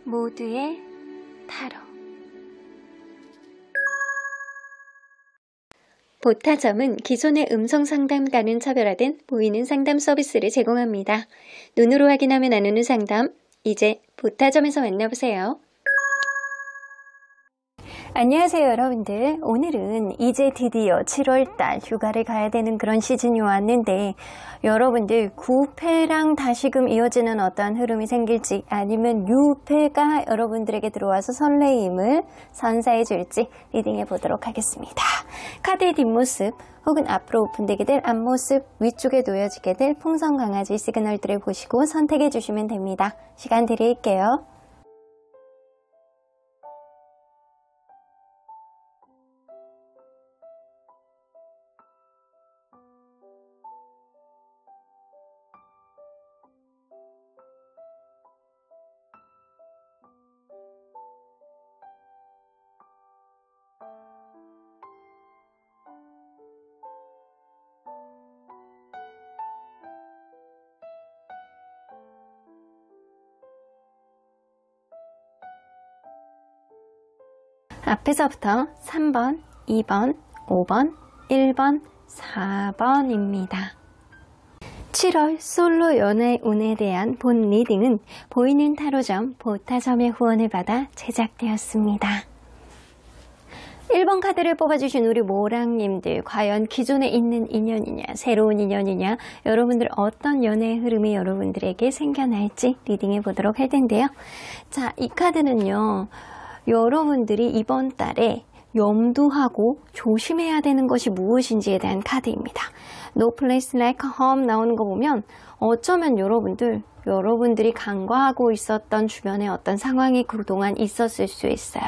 모두의 타로. 보타점은 기존의 음성상담과는 차별화된 보이는 상담 서비스를 제공합니다. 눈으로 확인하며 나누는 상담, 이제 보타점에서 만나보세요. 안녕하세요 여러분들. 오늘은 이제 드디어 7월달 휴가를 가야 되는 그런 시즌이 왔는데 여러분들 9패랑 다시금 이어지는 어떠한 흐름이 생길지 아니면 6패가 여러분들에게 들어와서 설레임을 선사해 줄지 리딩해 보도록 하겠습니다. 카드의 뒷모습 혹은 앞으로 오픈되게 될 앞모습, 위쪽에 놓여지게 될 풍선강아지 시그널들을 보시고 선택해 주시면 됩니다. 시간 드릴게요. 앞에서부터 3번, 2번, 5번, 1번, 4번입니다. 7월 솔로 연애운에 대한 본 리딩은 보이는 타로점 보타점의 후원을 받아 제작되었습니다. 1번 카드를 뽑아주신 우리 모랑님들, 과연 기존에 있는 인연이냐, 새로운 인연이냐, 여러분들 어떤 연애의 흐름이 여러분들에게 생겨날지 리딩해 보도록 할 텐데요. 자, 이 카드는요, 여러분들이 이번 달에 염두하고 조심해야 되는 것이 무엇인지에 대한 카드입니다. No place like home 나오는 거 보면 어쩌면 여러분들이 간과하고 있었던 주변에 어떤 상황이 그동안 있었을 수 있어요.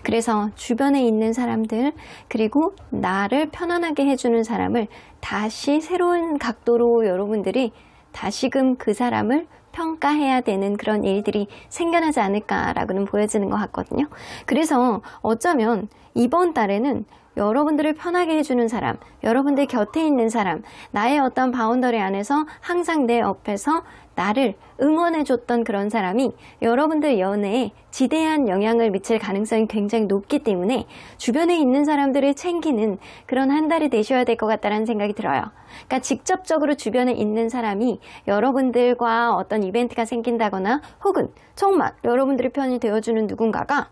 그래서 주변에 있는 사람들, 그리고 나를 편안하게 해주는 사람을 다시 새로운 각도로 여러분들이 다시금 그 사람을 평가해야 되는 그런 일들이 생겨나지 않을까라고는 보여지는 것 같거든요. 그래서 어쩌면 이번 달에는 여러분들을 편하게 해주는 사람, 여러분들 곁에 있는 사람, 나의 어떤 바운더리 안에서 항상 내 옆에서 나를 응원해줬던 그런 사람이 여러분들 연애에 지대한 영향을 미칠 가능성이 굉장히 높기 때문에 주변에 있는 사람들을 챙기는 그런 한 달이 되셔야 될 것 같다는 생각이 들어요. 그러니까 직접적으로 주변에 있는 사람이 여러분들과 어떤 이벤트가 생긴다거나 혹은 정말 여러분들의 편이 되어주는 누군가가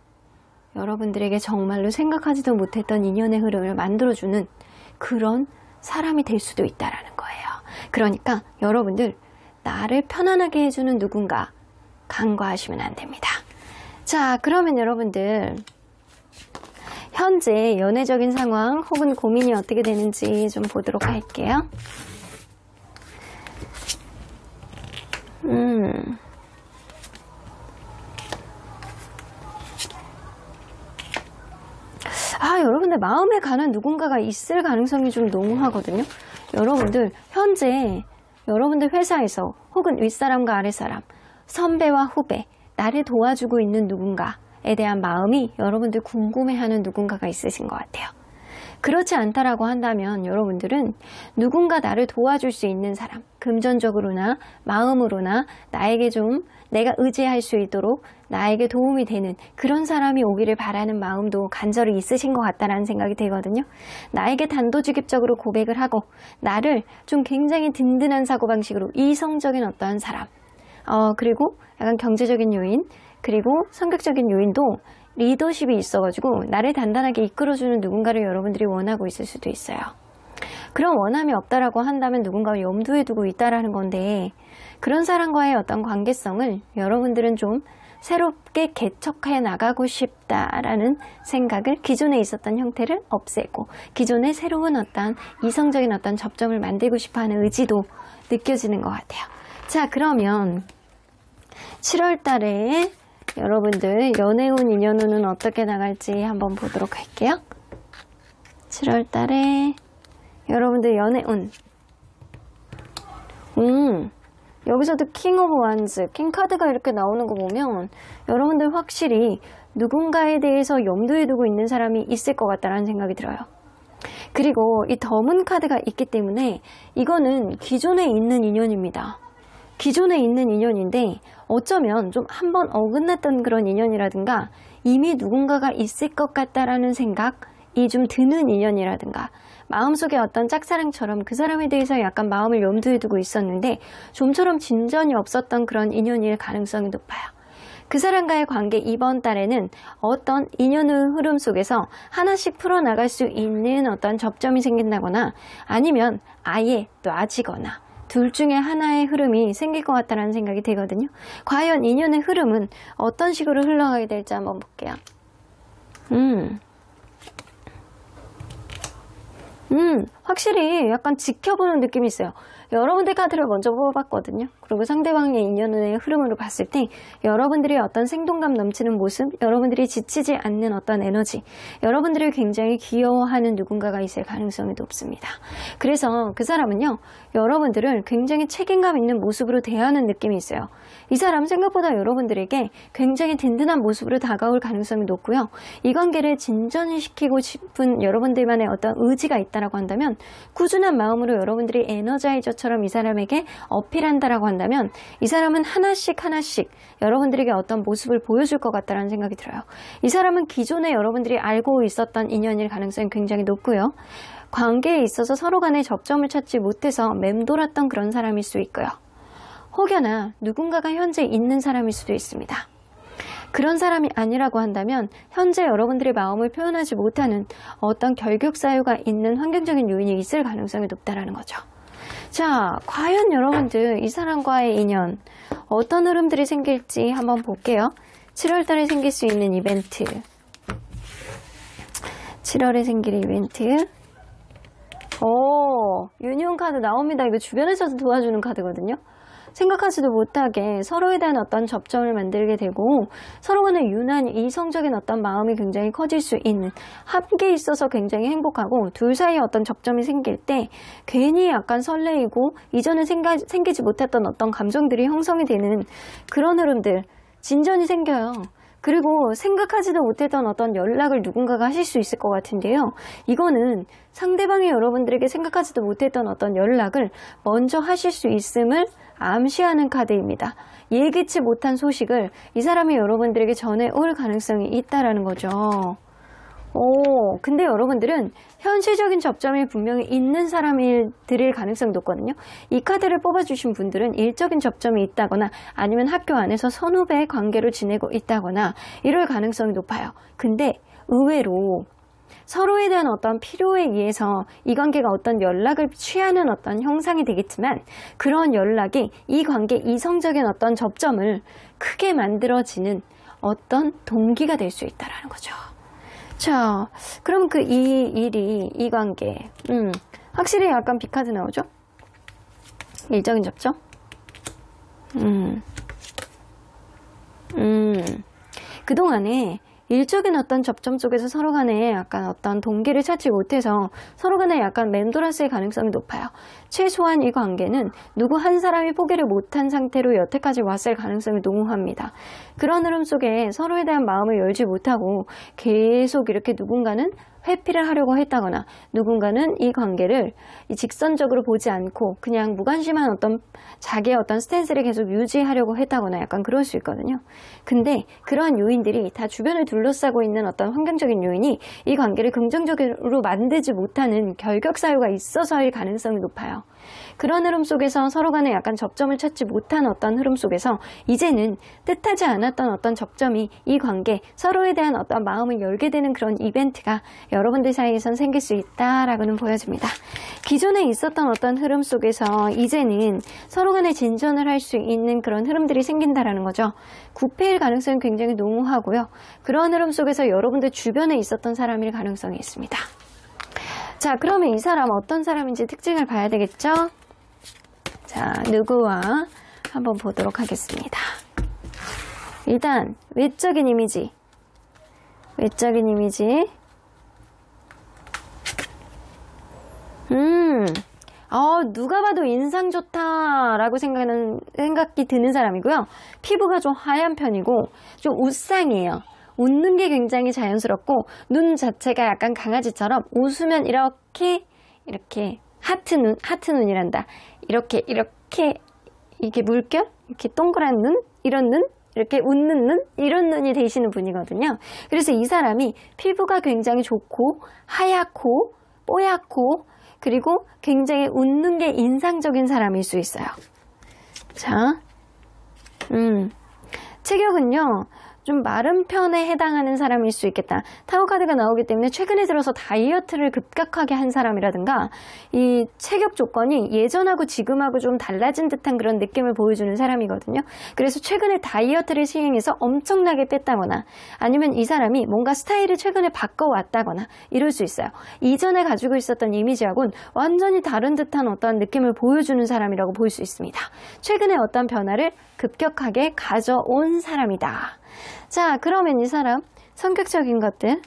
여러분들에게 정말로 생각하지도 못했던 인연의 흐름을 만들어주는 그런 사람이 될 수도 있다라는 거예요. 그러니까 여러분들 나를 편안하게 해주는 누군가 간과하시면 안 됩니다. 자, 그러면 여러분들 현재 연애적인 상황 혹은 고민이 어떻게 되는지 좀 보도록 할게요. 여러분들 마음에 가는 누군가가 있을 가능성이 좀 농후하거든요. 여러분들 현재 여러분들 회사에서 혹은 윗사람과 아랫사람, 선배와 후배, 나를 도와주고 있는 누군가에 대한 마음이 여러분들 궁금해하는 누군가가 있으신 것 같아요. 그렇지 않다라고 한다면 여러분들은 누군가 나를 도와줄 수 있는 사람, 금전적으로나 마음으로나 나에게 좀 내가 의지할 수 있도록 나에게 도움이 되는 그런 사람이 오기를 바라는 마음도 간절히 있으신 것 같다는 생각이 들거든요. 나에게 단도직입적으로 고백을 하고 나를 좀 굉장히 든든한 사고방식으로 이성적인 어떠한 사람, 그리고 약간 경제적인 요인, 그리고 성격적인 요인도 리더십이 있어가지고 나를 단단하게 이끌어주는 누군가를 여러분들이 원하고 있을 수도 있어요. 그런 원함이 없다라고 한다면 누군가를 염두에 두고 있다라는 건데 그런 사람과의 어떤 관계성을 여러분들은 좀 새롭게 개척해 나가고 싶다라는 생각을 기존에 있었던 형태를 없애고 기존에 새로운 어떤 이성적인 어떤 접점을 만들고 싶어하는 의지도 느껴지는 것 같아요. 자, 그러면 7월 달에 여러분들 연애운 인연운은 어떻게 나갈지 한번 보도록 할게요. 7월 달에 여러분들 연애운 여기서도 킹 오브 완즈, 킹 카드가 이렇게 나오는 거 보면 여러분들 확실히 누군가에 대해서 염두에 두고 있는 사람이 있을 것 같다는 생각이 들어요. 그리고 이 더문 카드가 있기 때문에 이거는 기존에 있는 인연입니다. 기존에 있는 인연인데 어쩌면 좀 한번 어긋났던 그런 인연이라든가 이미 누군가가 있을 것 같다라는 생각이 좀 드는 인연이라든가 마음속에 어떤 짝사랑처럼 그 사람에 대해서 약간 마음을 염두에 두고 있었는데 좀처럼 진전이 없었던 그런 인연일 가능성이 높아요. 그 사람과의 관계 이번 달에는 어떤 인연의 흐름 속에서 하나씩 풀어나갈 수 있는 어떤 접점이 생긴다거나 아니면 아예 놔지거나 둘 중에 하나의 흐름이 생길 것 같다는 생각이 되거든요. 과연 인연의 흐름은 어떤 식으로 흘러가게 될지 한번 볼게요. 확실히 약간 지켜보는 느낌이 있어요. 여러분들 카드를 먼저 뽑아봤거든요. 그리고 상대방의 인연의 흐름으로 봤을 때 여러분들이 어떤 생동감 넘치는 모습, 여러분들이 지치지 않는 어떤 에너지, 여러분들을 굉장히 귀여워하는 누군가가 있을 가능성이 높습니다. 그래서 그 사람은요, 여러분들을 굉장히 책임감 있는 모습으로 대하는 느낌이 있어요. 이 사람 생각보다 여러분들에게 굉장히 든든한 모습으로 다가올 가능성이 높고요. 이 관계를 진전시키고 싶은 여러분들만의 어떤 의지가 있다라고 한다면 꾸준한 마음으로 여러분들이 에너자이저처럼 이 사람에게 어필한다라고 한다면 이 사람은 하나씩 여러분들에게 어떤 모습을 보여줄 것 같다는 생각이 들어요. 이 사람은 기존에 여러분들이 알고 있었던 인연일 가능성이 굉장히 높고요. 관계에 있어서 서로 간의 접점을 찾지 못해서 맴돌았던 그런 사람일 수 있고요. 혹여나 누군가가 현재 있는 사람일 수도 있습니다. 그런 사람이 아니라고 한다면 현재 여러분들의 마음을 표현하지 못하는 어떤 결격 사유가 있는 환경적인 요인이 있을 가능성이 높다라는 거죠. 자, 과연 여러분들 이 사람과의 인연 어떤 흐름들이 생길지 한번 볼게요. 7월 달에 생길 수 있는 이벤트. 7월에 생길 이벤트. 유니온 카드 나옵니다. 이거 주변에서도 도와주는 카드거든요. 생각하지도 못하게 서로에 대한 어떤 접점을 만들게 되고 서로 간의 유난히 이성적인 어떤 마음이 굉장히 커질 수 있는, 함께 있어서 굉장히 행복하고 둘 사이에 어떤 접점이 생길 때 괜히 약간 설레이고 이전에 생기지 못했던 어떤 감정들이 형성이 되는 그런 흐름들, 진전이 생겨요. 그리고 생각하지도 못했던 어떤 연락을 누군가가 하실 수 있을 것 같은데요. 이거는 상대방이 여러분들에게 생각하지도 못했던 어떤 연락을 먼저 하실 수 있음을 암시하는 카드입니다. 예기치 못한 소식을 이 사람이 여러분들에게 전해올 가능성이 있다라는 거죠. 근데 여러분들은 현실적인 접점이 분명히 있는 사람들일 가능성이 높거든요. 이 카드를 뽑아주신 분들은 일적인 접점이 있다거나 아니면 학교 안에서 선후배 관계로 지내고 있다거나 이럴 가능성이 높아요. 근데 의외로 서로에 대한 어떤 필요에 의해서 이 관계가 어떤 연락을 취하는 어떤 형상이 되겠지만 그런 연락이 이 관계 이성적인 어떤 접점을 크게 만들어지는 어떤 동기가 될 수 있다는 거죠. 자, 그럼 이 관계, 확실히 약간 B카드 나오죠? 일적인 접점? 그동안에 일적인 어떤 접점 속에서 서로 간에 약간 어떤 동기를 찾지 못해서 서로 간에 약간 맴돌았을 가능성이 높아요. 최소한 이 관계는 누구 한 사람이 포기를 못한 상태로 여태까지 왔을 가능성이 농후합니다. 그런 흐름 속에 서로에 대한 마음을 열지 못하고 계속 이렇게 누군가는 회피를 하려고 했다거나 누군가는 이 관계를 직선적으로 보지 않고 그냥 무관심한 어떤 자기의 어떤 스탠스를 계속 유지하려고 했다거나 약간 그럴 수 있거든요. 근데 그러한 요인들이 다 주변을 둘러싸고 있는 어떤 환경적인 요인이 이 관계를 긍정적으로 만들지 못하는 결격 사유가 있어서일 가능성이 높아요. 그런 흐름 속에서 서로 간에 약간 접점을 찾지 못한 어떤 흐름 속에서 이제는 뜻하지 않았던 어떤 접점이 이 관계, 서로에 대한 어떤 마음을 열게 되는 그런 이벤트가 여러분들 사이에선 생길 수 있다라고는 보여집니다. 기존에 있었던 어떤 흐름 속에서 이제는 서로 간에 진전을 할 수 있는 그런 흐름들이 생긴다라는 거죠. 구패일 가능성이 굉장히 농후하고요. 그런 흐름 속에서 여러분들 주변에 있었던 사람일 가능성이 있습니다. 자, 그러면 이 사람 어떤 사람인지 특징을 봐야 되겠죠? 자, 누구와 한번 보도록 하겠습니다. 일단 외적인 이미지. 누가 봐도 인상 좋다라고 생각이 드는 사람이고요. 피부가 좀 하얀 편이고 좀 웃상이에요. 웃는 게 굉장히 자연스럽고 눈 자체가 약간 강아지처럼 웃으면 이렇게 하트 눈이란다. 이렇게 이게 물결? 이렇게 동그란 눈? 이런 눈? 이렇게 웃는 눈? 이런 눈이 되시는 분이거든요. 그래서 이 사람이 피부가 굉장히 좋고 하얗고 뽀얗고 그리고 굉장히 웃는 게 인상적인 사람일 수 있어요. 자, 체격은요. 좀 마른 편에 해당하는 사람일 수 있겠다. 타로 카드가 나오기 때문에 최근에 들어서 다이어트를 급격하게 한 사람이라든가 이 체격 조건이 예전하고 지금하고 좀 달라진 듯한 그런 느낌을 보여주는 사람이거든요. 그래서 최근에 다이어트를 시행해서 엄청나게 뺐다거나 아니면 이 사람이 뭔가 스타일을 최근에 바꿔왔다거나 이럴 수 있어요. 이전에 가지고 있었던 이미지하고는 완전히 다른 듯한 어떤 느낌을 보여주는 사람이라고 볼 수 있습니다. 최근에 어떤 변화를 급격하게 가져온 사람이다. 자, 그러면 이 사람 성격적인 것들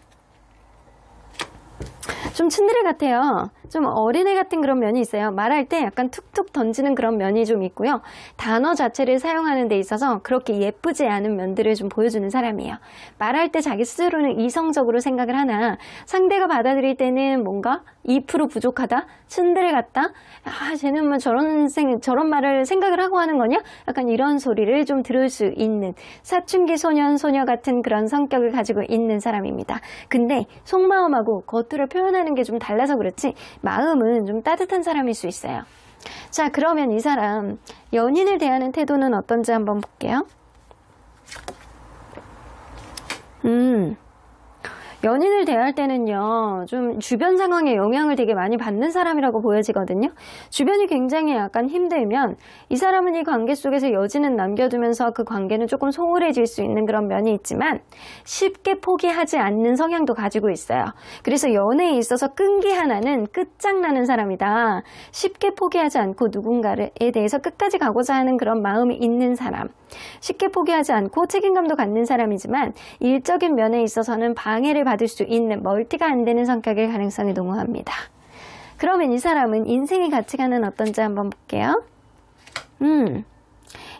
좀 츤데레 같아요. 좀 어린애 같은 그런 면이 있어요. 말할 때 약간 툭툭 던지는 그런 면이 좀 있고요. 단어 자체를 사용하는 데 있어서 그렇게 예쁘지 않은 면들을 좀 보여주는 사람이에요. 말할 때 자기 스스로는 이성적으로 생각을 하나 상대가 받아들일 때는 뭔가 2% 부족하다? 츤데레 같다? 아, 쟤는 뭐 저런 말을 생각을 하고 하는 거냐? 약간 이런 소리를 좀 들을 수 있는 사춘기 소년, 소녀 같은 그런 성격을 가지고 있는 사람입니다. 근데 속마음하고 겉으로 표현하는 게 좀 달라서 그렇지 마음은 좀 따뜻한 사람일 수 있어요. 자, 그러면 이 사람 연인을 대하는 태도는 어떤지 한번 볼게요. 연인을 대할 때는요, 좀 주변 상황에 영향을 되게 많이 받는 사람이라고 보여지거든요. 주변이 굉장히 약간 힘들면 이 사람은 이 관계 속에서 여지는 남겨두면서 그 관계는 조금 소홀해질 수 있는 그런 면이 있지만 쉽게 포기하지 않는 성향도 가지고 있어요. 그래서 연애에 있어서 끈기 하나는 끝장나는 사람이다. 쉽게 포기하지 않고 누군가에 대해서 끝까지 가고자 하는 그런 마음이 있는 사람. 쉽게 포기하지 않고 책임감도 갖는 사람이지만 일적인 면에 있어서는 방해를 받을 수 있는 멀티가 안 되는 성격일 가능성이 농후합니다. 그러면 이 사람은 인생의 가치관은 어떤지 한번 볼게요.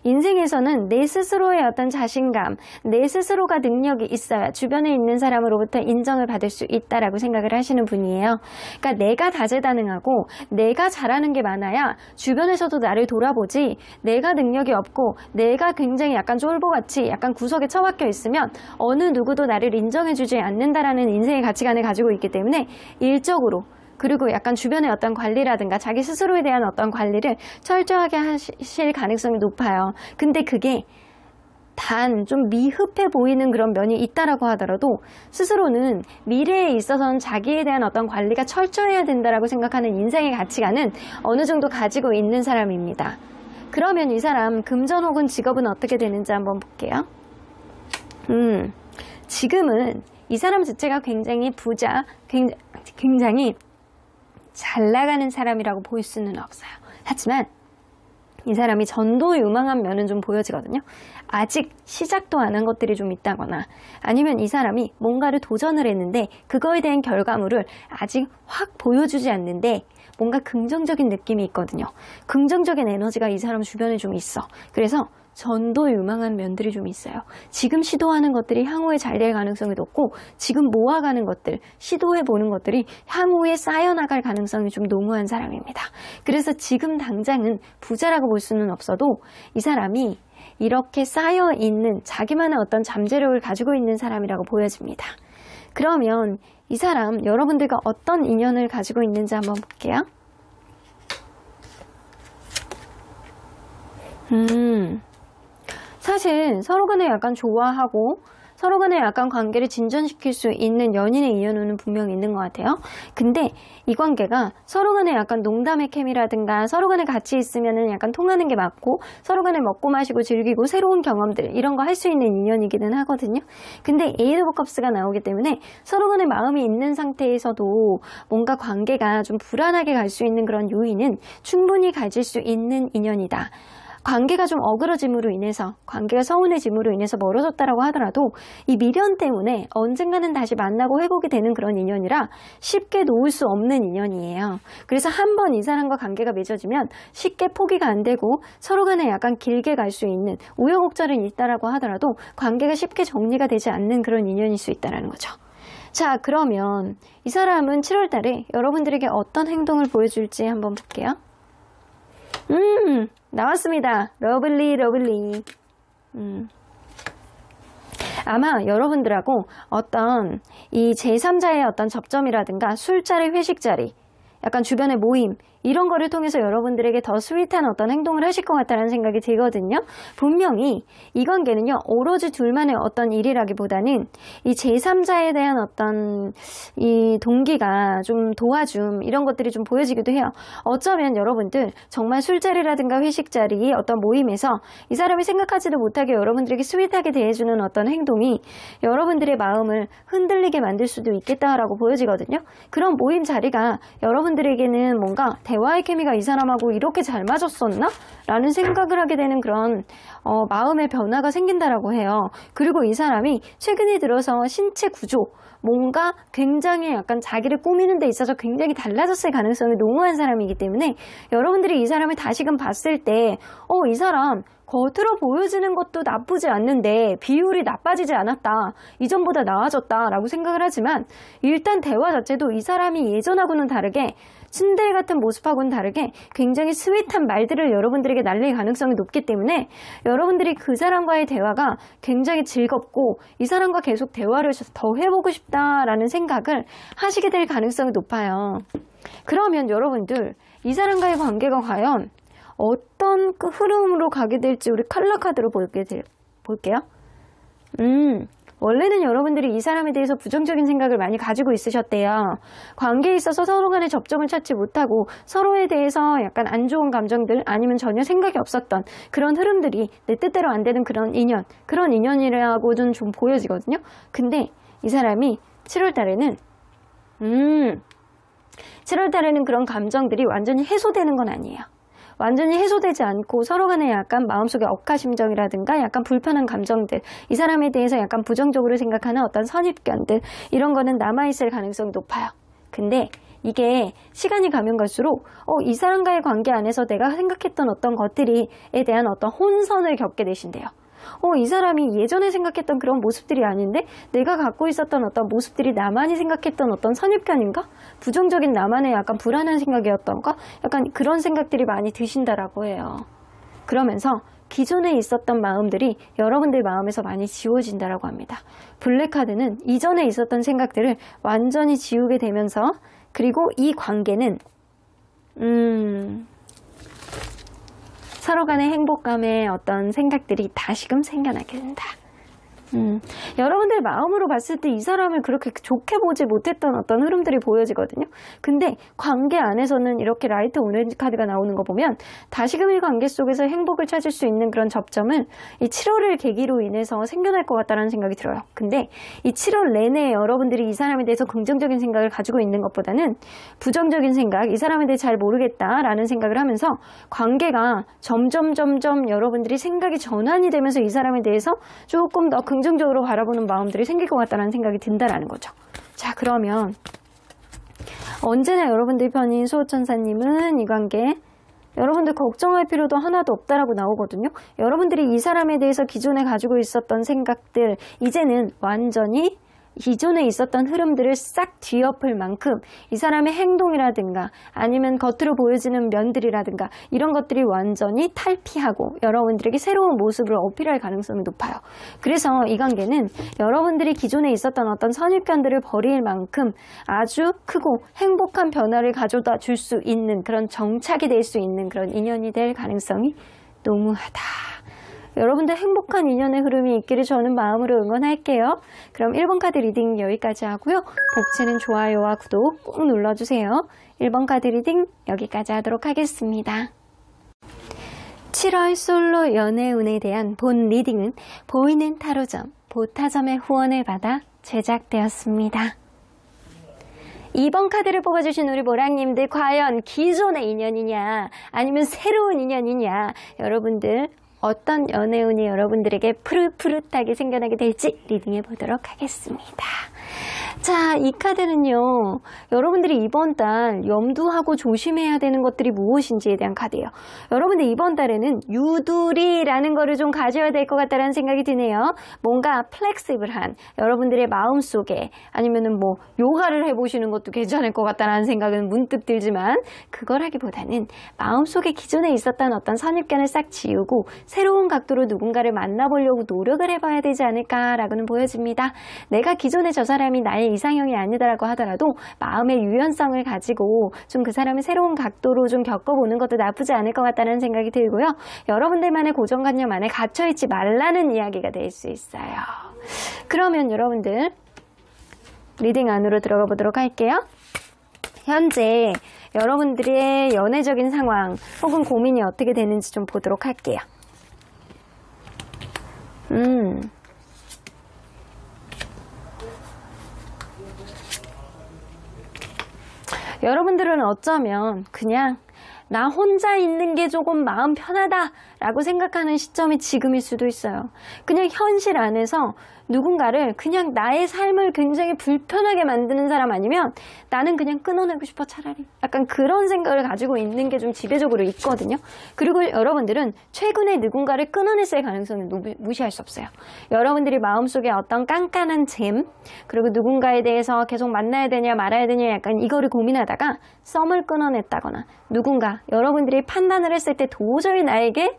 인생에서는 내 스스로의 어떤 자신감, 내 스스로가 능력이 있어야 주변에 있는 사람으로부터 인정을 받을 수 있다라고 생각을 하시는 분이에요. 그러니까 내가 다재다능하고 내가 잘하는 게 많아야 주변에서도 나를 돌아보지 내가 능력이 없고 내가 굉장히 약간 쫄보같이 약간 구석에 처박혀 있으면 어느 누구도 나를 인정해주지 않는다라는 인생의 가치관을 가지고 있기 때문에 일적으로 그리고 약간 주변의 어떤 관리라든가 자기 스스로에 대한 어떤 관리를 철저하게 하실 가능성이 높아요. 근데 그게 단 좀 미흡해 보이는 그런 면이 있다라고 하더라도 스스로는 미래에 있어서는 자기에 대한 어떤 관리가 철저해야 된다라고 생각하는 인생의 가치관은 어느 정도 가지고 있는 사람입니다. 그러면 이 사람 금전 혹은 직업은 어떻게 되는지 한번 볼게요. 지금은 이 사람 자체가 굉장히 부자, 굉장히 잘 나가는 사람이라고 볼 수는 없어요. 하지만 이 사람이 전도유망한 면은 좀 보여지거든요. 아직 시작도 안 한 것들이 좀 있다거나 아니면 이 사람이 뭔가를 도전을 했는데 그거에 대한 결과물을 아직 확 보여주지 않는데 뭔가 긍정적인 느낌이 있거든요. 긍정적인 에너지가 이 사람 주변에 좀 있어. 그래서 전도유망한 면들이 좀 있어요. 지금 시도하는 것들이 향후에 잘 될 가능성이 높고 지금 모아가는 것들, 시도해보는 것들이 향후에 쌓여나갈 가능성이 좀 농후한 사람입니다. 그래서 지금 당장은 부자라고 볼 수는 없어도 이 사람이 이렇게 쌓여있는 자기만의 어떤 잠재력을 가지고 있는 사람이라고 보여집니다. 그러면 이 사람 여러분들과 어떤 인연을 가지고 있는지 한번 볼게요. 사실 서로 간에 약간 좋아하고 서로 간에 약간 관계를 진전시킬 수 있는 연인의 인연은 분명히 있는 것 같아요. 근데 이 관계가 서로 간에 약간 농담의 케미라든가 서로 간에 같이 있으면 약간 통하는 게 맞고 서로 간에 먹고 마시고 즐기고 새로운 경험들 이런 거 할 수 있는 인연이기는 하거든요. 근데 에이드 오브 컵스가 나오기 때문에 서로 간에 마음이 있는 상태에서도 뭔가 관계가 좀 불안하게 갈 수 있는 그런 요인은 충분히 가질 수 있는 인연이다. 관계가 좀 어그러짐으로 인해서 관계가 서운해짐으로 인해서 멀어졌다라고 하더라도 이 미련 때문에 언젠가는 다시 만나고 회복이 되는 그런 인연이라 쉽게 놓을 수 없는 인연이에요. 그래서 한번 이 사람과 관계가 맺어지면 쉽게 포기가 안 되고 서로 간에 약간 길게 갈 수 있는 우여곡절은 있다라고 하더라도 관계가 쉽게 정리가 되지 않는 그런 인연일 수 있다는 거죠. 자, 그러면 이 사람은 7월 달에 여러분들에게 어떤 행동을 보여줄지 한번 볼게요. 나왔습니다. 러블리. 아마 여러분들하고 어떤 이 제3자의 어떤 접점이라든가 술자리, 회식자리, 약간 주변의 모임 이런 거를 통해서 여러분들에게 더 스윗한 어떤 행동을 하실 것 같다는 생각이 들거든요. 분명히 이 관계는요, 오로지 둘만의 어떤 일이라기보다는 이 제3자에 대한 어떤 이 동기가 좀 도와줌 이런 것들이 좀 보여지기도 해요. 어쩌면 여러분들 정말 술자리라든가 회식자리 어떤 모임에서 이 사람이 생각하지도 못하게 여러분들에게 스윗하게 대해주는 어떤 행동이 여러분들의 마음을 흔들리게 만들 수도 있겠다라고 보여지거든요. 그런 모임 자리가 여러분들에게는 뭔가 대화의 케미가 이 사람하고 이렇게 잘 맞았었나? 라는 생각을 하게 되는 그런 마음의 변화가 생긴다라고 해요. 그리고 이 사람이 최근에 들어서 신체 구조, 뭔가 굉장히 약간 자기를 꾸미는 데 있어서 굉장히 달라졌을 가능성이 농후한 사람이기 때문에 여러분들이 이 사람을 다시금 봤을 때 이 사람 겉으로 보여지는 것도 나쁘지 않는데 비율이 나빠지지 않았다. 이전보다 나아졌다 라고 생각을 하지만 일단 대화 자체도 이 사람이 예전하고는 다르게 신데렐 같은 모습하고는 다르게 굉장히 스윗한 말들을 여러분들에게 날릴 가능성이 높기 때문에 여러분들이 그 사람과의 대화가 굉장히 즐겁고 이 사람과 계속 대화를 더 해보고 싶다라는 생각을 하시게 될 가능성이 높아요. 그러면 여러분들 이 사람과의 관계가 과연 어떤 그 흐름으로 가게 될지 우리 칼라 카드로 볼게요. 원래는 여러분들이 이 사람에 대해서 부정적인 생각을 많이 가지고 있으셨대요. 관계에 있어서 서로 간의 접점을 찾지 못하고 서로에 대해서 약간 안 좋은 감정들 아니면 전혀 생각이 없었던 그런 흐름들이 내 뜻대로 안 되는 그런 인연이라고는 좀 보여지거든요. 근데 이 사람이 7월 달에는 그런 감정들이 완전히 해소되는 건 아니에요. 완전히 해소되지 않고 서로 간에 약간 마음속에 억하심정이라든가 약간 불편한 감정들, 이 사람에 대해서 약간 부정적으로 생각하는 어떤 선입견들, 이런 거는 남아있을 가능성이 높아요. 근데 이게 시간이 가면 갈수록 이 사람과의 관계 안에서 내가 생각했던 어떤 것들에 대한 어떤 혼선을 겪게 되신대요. 이 사람이 예전에 생각했던 그런 모습들이 아닌데 내가 갖고 있었던 어떤 모습들이 나만이 생각했던 어떤 선입견인가? 부정적인 나만의 약간 불안한 생각이었던가? 약간 그런 생각들이 많이 드신다라고 해요. 그러면서 기존에 있었던 마음들이 여러분들 마음에서 많이 지워진다라고 합니다. 블랙카드는 이전에 있었던 생각들을 완전히 지우게 되면서 그리고 이 관계는 서로 간의 행복감의 어떤 생각들이 다시금 생겨나게 된다. 여러분들 마음으로 봤을 때 이 사람을 그렇게 좋게 보지 못했던 어떤 흐름들이 보여지거든요. 근데 관계 안에서는 이렇게 라이트 오렌지 카드가 나오는 거 보면 다시금 이 관계 속에서 행복을 찾을 수 있는 그런 접점은 이 7월을 계기로 인해서 생겨날 것 같다는 생각이 들어요. 근데 이 7월 내내 여러분들이 이 사람에 대해서 긍정적인 생각을 가지고 있는 것보다는 부정적인 생각, 이 사람에 대해 잘 모르겠다라는 생각을 하면서 관계가 점점 여러분들이 생각이 전환이 되면서 이 사람에 대해서 조금 더 긍정적으로 바라보는 마음들이 생길 것 같다는 생각이 든다라는 거죠. 자, 그러면 언제나 여러분들 편인 수호천사님은 이 관계 여러분들 걱정할 필요도 하나도 없다라고 나오거든요. 여러분들이 이 사람에 대해서 기존에 가지고 있었던 생각들 이제는 완전히 기존에 있었던 흐름들을 싹 뒤엎을 만큼 이 사람의 행동이라든가 아니면 겉으로 보여지는 면들이라든가 이런 것들이 완전히 탈피하고 여러분들에게 새로운 모습을 어필할 가능성이 높아요. 그래서 이 관계는 여러분들이 기존에 있었던 어떤 선입견들을 버릴 만큼 아주 크고 행복한 변화를 가져다 줄 수 있는 그런 정착이 될 수 있는 그런 인연이 될 가능성이 농후하다. 여러분들 행복한 인연의 흐름이 있기를 저는 마음으로 응원할게요. 그럼 1번 카드 리딩 여기까지 하고요. 복채는 좋아요와 구독 꼭 눌러주세요. 1번 카드 리딩 여기까지 하도록 하겠습니다. 7월 솔로 연애운에 대한 본 리딩은 보이는 타로점, 보타점의 후원을 받아 제작되었습니다. 2번 카드를 뽑아주신 우리 모랑님들 과연 기존의 인연이냐 아니면 새로운 인연이냐 여러분들 어떤 연애운이 여러분들에게 푸릇푸릇하게 생겨나게 될지 리딩해 보도록 하겠습니다. 자, 이 카드는요, 여러분들이 이번 달 염두하고 조심해야 되는 것들이 무엇인지에 대한 카드예요. 여러분들 이번 달에는 유두리라는 거를 좀 가져야 될 것 같다는 생각이 드네요. 뭔가 플렉시블한 여러분들의 마음속에 아니면은 뭐 요가를 해보시는 것도 괜찮을 것 같다는 생각은 문득 들지만 그걸 하기보다는 마음속에 기존에 있었던 어떤 선입견을 싹 지우고 새로운 각도로 누군가를 만나보려고 노력을 해봐야 되지 않을까라고는 보여집니다. 내가 기존에 저 사람이 나의 이상형이 아니다라고 하더라도 마음의 유연성을 가지고 좀 그 사람의 새로운 각도로 좀 겪어보는 것도 나쁘지 않을 것 같다는 생각이 들고요. 여러분들만의 고정관념 안에 갇혀있지 말라는 이야기가 될 수 있어요. 그러면 여러분들 리딩 안으로 들어가 보도록 할게요. 현재 여러분들의 연애적인 상황 혹은 고민이 어떻게 되는지 좀 보도록 할게요. 여러분들은 어쩌면 그냥 나 혼자 있는 게 조금 마음 편하다 라고 생각하는 시점이 지금일 수도 있어요. 그냥 현실 안에서 누군가를 그냥 나의 삶을 굉장히 불편하게 만드는 사람 아니면 나는 그냥 끊어내고 싶어 차라리. 약간 그런 생각을 가지고 있는 게 좀 지배적으로 있거든요. 그리고 여러분들은 최근에 누군가를 끊어냈을 가능성은 무시할 수 없어요. 여러분들이 마음속에 어떤 깐깐한 잼 그리고 누군가에 대해서 계속 만나야 되냐 말아야 되냐 약간 이거를 고민하다가 썸을 끊어냈다거나 누군가 여러분들이 판단을 했을 때 도저히 나에게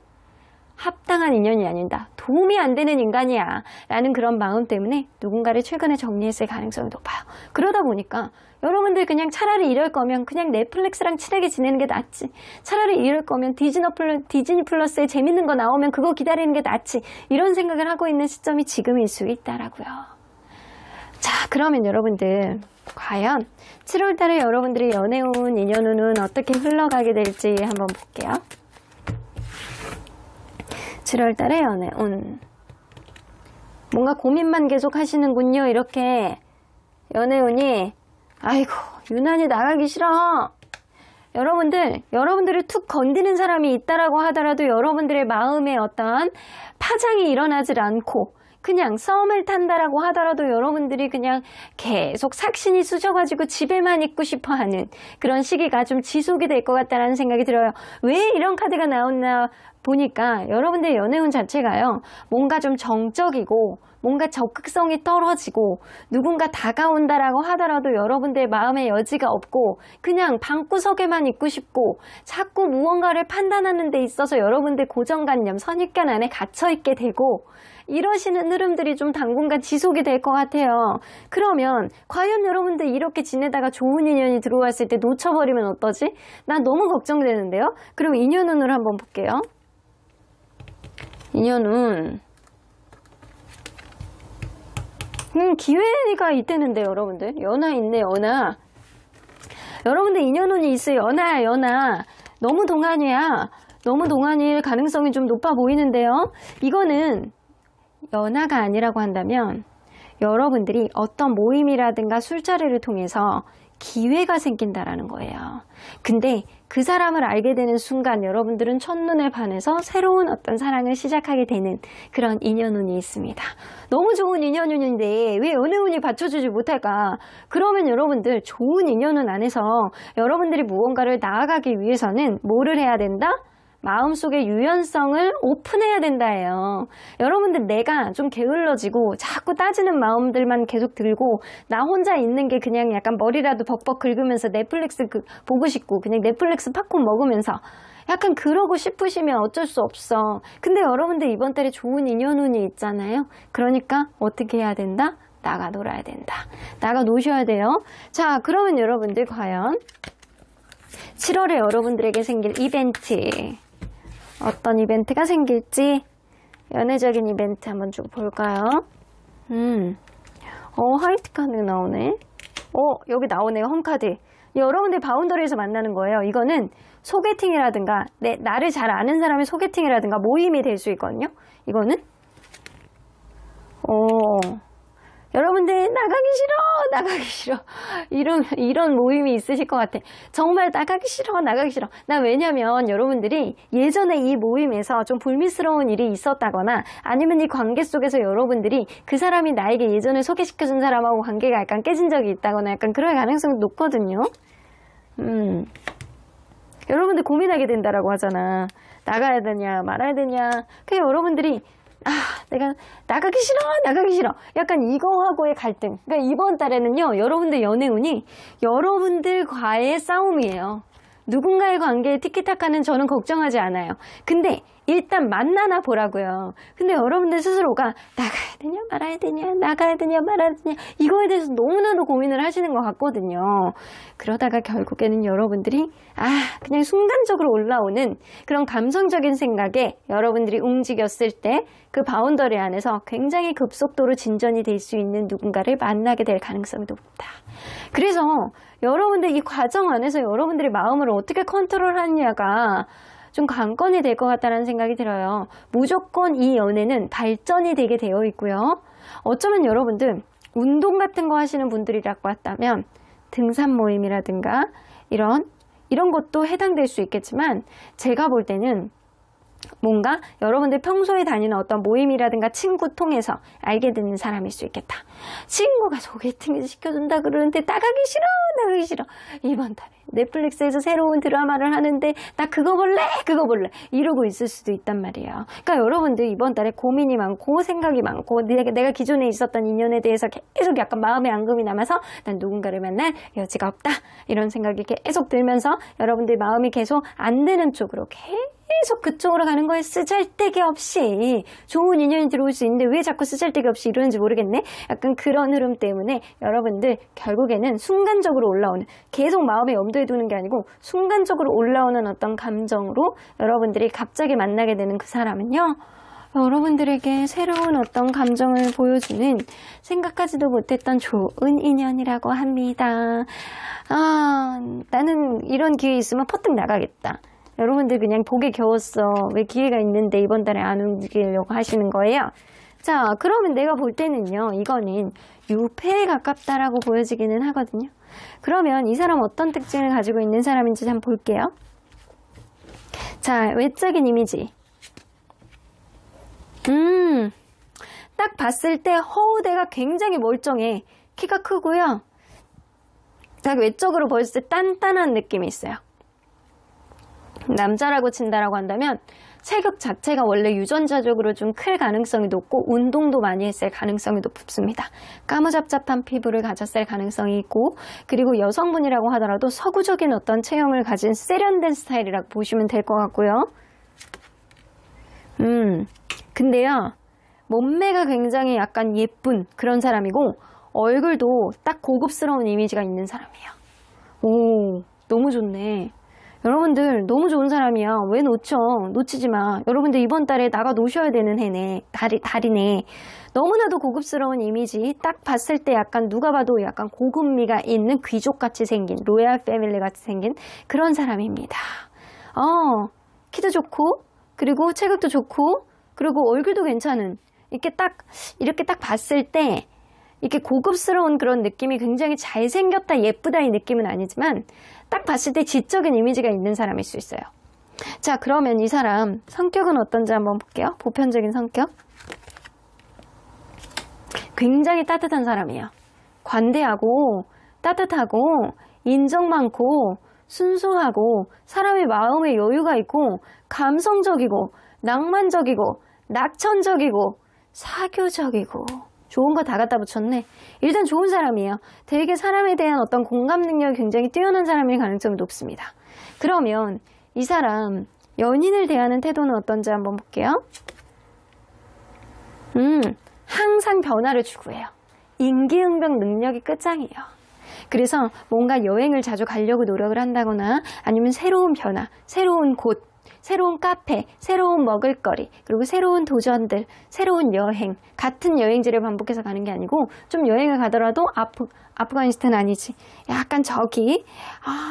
합당한 인연이 아니다. 도움이 안 되는 인간이야. 라는 그런 마음 때문에 누군가를 최근에 정리했을 가능성이 높아요. 그러다 보니까 여러분들 그냥 차라리 이럴 거면 그냥 넷플릭스랑 친하게 지내는 게 낫지. 차라리 이럴 거면 디즈니 플러스에 재밌는 거 나오면 그거 기다리는 게 낫지. 이런 생각을 하고 있는 시점이 지금일 수 있다라고요. 자, 그러면 여러분들 과연 7월 달에 여러분들이 연애운 인연운은 어떻게 흘러가게 될지 한번 볼게요. 7월 달에 연애운 뭔가 고민만 계속 하시는군요. 이렇게 연애운이 아이고 유난히 나가기 싫어. 여러분들을 툭 건드는 사람이 있다라고 하더라도 여러분들의 마음에 어떤 파장이 일어나질 않고 그냥 썸을 탄다라고 하더라도 여러분들이 그냥 계속 삭신이 쑤셔가지고 집에만 있고 싶어하는 그런 시기가 좀 지속이 될 것 같다는 생각이 들어요. 왜 이런 카드가 나왔나 보니까 여러분들의 연애운 자체가요. 뭔가 좀 정적이고 뭔가 적극성이 떨어지고 누군가 다가온다라고 하더라도 여러분들의 마음의 여지가 없고 그냥 방구석에만 있고 싶고 자꾸 무언가를 판단하는 데 있어서 여러분들 고정관념, 선입견 안에 갇혀있게 되고 이러시는 흐름들이 좀 당분간 지속이 될 것 같아요. 그러면 과연 여러분들 이렇게 지내다가 좋은 인연이 들어왔을 때 놓쳐버리면 어떠지? 난 너무 걱정되는데요. 그럼 인연운을 한번 볼게요. 인연운 기회가 있다는데 여러분들 연하 있네. 연하 여러분들 인연운이 있어요. 연하 너무 동안일 가능성이 좀 높아 보이는데요. 이거는 연하가 아니라고 한다면 여러분들이 어떤 모임이라든가 술자리를 통해서 기회가 생긴다라는 거예요. 근데 그 사람을 알게 되는 순간 여러분들은 첫눈에 반해서 새로운 어떤 사랑을 시작하게 되는 그런 인연운이 있습니다. 너무 좋은 인연운인데 왜 연애운이 받쳐주지 못할까? 그러면 여러분들 좋은 인연운 안에서 여러분들이 무언가를 나아가기 위해서는 뭐를 해야 된다? 마음속의 유연성을 오픈해야 된다예요. 여러분들 내가 좀 게을러지고 자꾸 따지는 마음들만 계속 들고 나 혼자 있는 게 그냥 약간 머리라도 벅벅 긁으면서 넷플릭스 보고 싶고 그냥 넷플릭스 팝콘 먹으면서 약간 그러고 싶으시면 어쩔 수 없어. 근데 여러분들 이번 달에 좋은 인연운이 있잖아요. 그러니까 어떻게 해야 된다? 나가 놀아야 된다. 나가 노셔야 돼요. 자, 그러면 여러분들 과연 7월에 여러분들에게 생길 이벤트 어떤 이벤트가 생길지 연애적인 이벤트 한번 쭉 볼까요? 화이트 카드 나오네. 여기 나오네요. 홈카드. 여러분들 바운더리에서 만나는 거예요. 이거는 소개팅이라든가 나를 잘 아는 사람의 소개팅이라든가 모임이 될 수 있거든요. 이거는 여러분들 나가기 싫어. 나가기 싫어. 이런 모임이 있으실 것 같아. 정말 나가기 싫어, 나가기 싫어. 왜냐면 여러분들이 예전에 이 모임에서 좀 불미스러운 일이 있었다거나 아니면 이 관계 속에서 여러분들이 그 사람이 나에게 예전에 소개시켜준 사람하고 관계가 약간 깨진 적이 있다거나 약간 그럴 가능성이 높거든요. 여러분들 고민하게 된다라고 하잖아. 나가야 되냐, 말아야 되냐. 그냥 여러분들이 내가 나가기 싫어, 나가기 싫어. 약간 이거하고의 갈등. 그러니까 이번 달에는요, 여러분들 연애운이 여러분들과의 싸움이에요. 누군가의 관계에 티키타카는 저는 걱정하지 않아요. 근데 일단 만나나 보라고요. 근데 여러분들 스스로가 나가야 되냐 말아야 되냐, 나가야 되냐 말아야 되냐, 이거에 대해서 너무나도 고민을 하시는 것 같거든요. 그러다가 결국에는 여러분들이 그냥 순간적으로 올라오는 그런 감성적인 생각에 여러분들이 움직였을 때 그 바운더리 안에서 굉장히 급속도로 진전이 될 수 있는 누군가를 만나게 될 가능성이 높다. 그래서 여러분들 이 과정 안에서 여러분들의 마음을 어떻게 컨트롤하느냐가 좀 관건이 될 것 같다는 생각이 들어요. 무조건 이 연애는 발전이 되게 되어 있고요. 어쩌면 여러분들 운동 같은 거 하시는 분들이라고 했다면 등산 모임이라든가 이런 것도 해당될 수 있겠지만, 제가 볼 때는 뭔가 여러분들 평소에 다니는 어떤 모임이라든가 친구 통해서 알게 되는 사람일 수 있겠다. 친구가 소개팅을 시켜준다 그러는데 나가기 싫어. 이번 달에 넷플릭스에서 새로운 드라마를 하는데 나 그거 볼래 이러고 있을 수도 있단 말이에요. 그러니까 여러분들 이번 달에 고민이 많고 생각이 많고 내가 기존에 있었던 인연에 대해서 계속 약간 마음의 앙금이 남아서 난 누군가를 만날 여지가 없다, 이런 생각이 계속 들면서 여러분들 마음이 계속 안 되는 쪽으로 계속 그쪽으로 가는 거에 쓰잘데기 없이 좋은 인연이 들어올 수 있는데 왜 자꾸 쓰잘데기 없이 이러는지 모르겠네. 약간 그런 흐름 때문에 여러분들 결국에는 순간적으로 올라오는, 계속 마음에 염두에 두는 게 아니고 순간적으로 올라오는 어떤 감정으로 여러분들이 갑자기 만나게 되는 그 사람은요, 여러분들에게 새로운 어떤 감정을 보여주는, 생각하지도 못했던 좋은 인연이라고 합니다. 나는 이런 기회 있으면 퍼뜩 나가겠다. 여러분들 그냥 복에 겨웠어. 왜 기회가 있는데 이번 달에 안 움직이려고 하시는 거예요? 자, 그러면 내가 볼 때는요, 이거는 유패에 가깝다라고 보여지기는 하거든요. 그러면 이 사람 어떤 특징을 가지고 있는 사람인지 한번 볼게요. 자, 외적인 이미지. 딱 봤을 때 허우대가 굉장히 멀쩡해. 키가 크고요. 자, 외적으로 보였을 때 단단한 느낌이 있어요. 남자라고 친다라고 한다면 체격 자체가 원래 유전자적으로 좀 클 가능성이 높고 운동도 많이 했을 가능성이 높습니다. 까무잡잡한 피부를 가졌을 가능성이 있고, 그리고 여성분이라고 하더라도 서구적인 어떤 체형을 가진 세련된 스타일이라고 보시면 될 것 같고요. 근데요, 몸매가 굉장히 약간 예쁜 그런 사람이고 얼굴도 딱 고급스러운 이미지가 있는 사람이에요. 오, 너무 좋네. 여러분들 너무 좋은 사람이야. 왜 놓쳐? 놓치지 마. 여러분들 이번 달에 나가 노셔야 되는 해네. 달이네. 너무나도 고급스러운 이미지, 딱 봤을 때 약간 누가 봐도 약간 고급미가 있는 귀족같이 생긴, 로얄 패밀리 같이 생긴 그런 사람입니다. 키도 좋고, 그리고 체격도 좋고, 그리고 얼굴도 괜찮은, 이렇게 딱 봤을 때 이렇게 고급스러운 그런 느낌이, 굉장히 잘생겼다, 예쁘다 이 느낌은 아니지만 딱 봤을 때 지적인 이미지가 있는 사람일 수 있어요. 자, 그러면 이 사람 성격은 어떤지 한번 볼게요. 보편적인 성격. 굉장히 따뜻한 사람이에요. 관대하고 따뜻하고 인정 많고 순수하고 사람의 마음에 여유가 있고 감성적이고 낭만적이고 낙천적이고 사교적이고, 좋은 거 다 갖다 붙였네. 일단 좋은 사람이에요. 되게 사람에 대한 어떤 공감 능력이 굉장히 뛰어난 사람일 가능성이 높습니다. 그러면 이 사람 연인을 대하는 태도는 어떤지 한번 볼게요. 항상 변화를 추구해요. 임기응변 능력이 끝장이에요. 그래서 뭔가 여행을 자주 가려고 노력을 한다거나, 아니면 새로운 변화, 새로운 곳, 새로운 카페, 새로운 먹을거리, 그리고 새로운 도전들, 새로운 여행, 같은 여행지를 반복해서 가는 게 아니고, 좀 여행을 가더라도 아프가니스탄 아니지, 약간 저기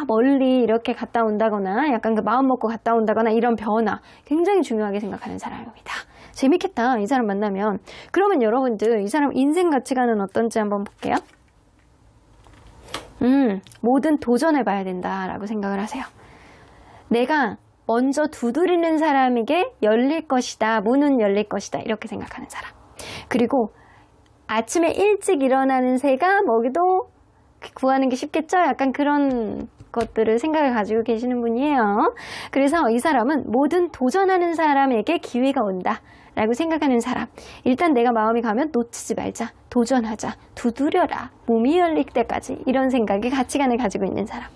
멀리 이렇게 갔다 온다거나, 약간 그 마음 먹고 갔다 온다거나, 이런 변화 굉장히 중요하게 생각하는 사람입니다. 재밌겠다, 이 사람 만나면. 그러면 여러분들 이 사람 인생 가치관은 어떤지 한번 볼게요. 뭐든 도전해봐야 된다라고 생각을 하세요. 내가 먼저 두드리는 사람에게 열릴 것이다. 문은 열릴 것이다. 이렇게 생각하는 사람. 그리고 아침에 일찍 일어나는 새가 먹이도 구하는 게 쉽겠죠? 약간 그런 것들을 생각을 가지고 계시는 분이에요. 그래서 이 사람은 뭐든 도전하는 사람에게 기회가 온다 라고 생각하는 사람. 일단 내가 마음이 가면 놓치지 말자, 도전하자, 두드려라, 몸이 열릴 때까지, 이런 생각의 가치관을 가지고 있는 사람.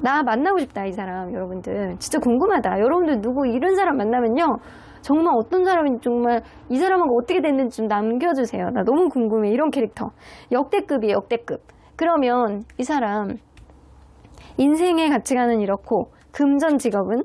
나 만나고 싶다, 이 사람. 여러분들 진짜 궁금하다. 여러분들 누구 이런 사람 만나면요, 정말 어떤 사람인지, 정말 이 사람하고 어떻게 됐는지 좀 남겨주세요. 나 너무 궁금해. 이런 캐릭터 역대급이에요, 역대급. 그러면 이 사람 인생의 가치관은 이렇고, 금전 직업은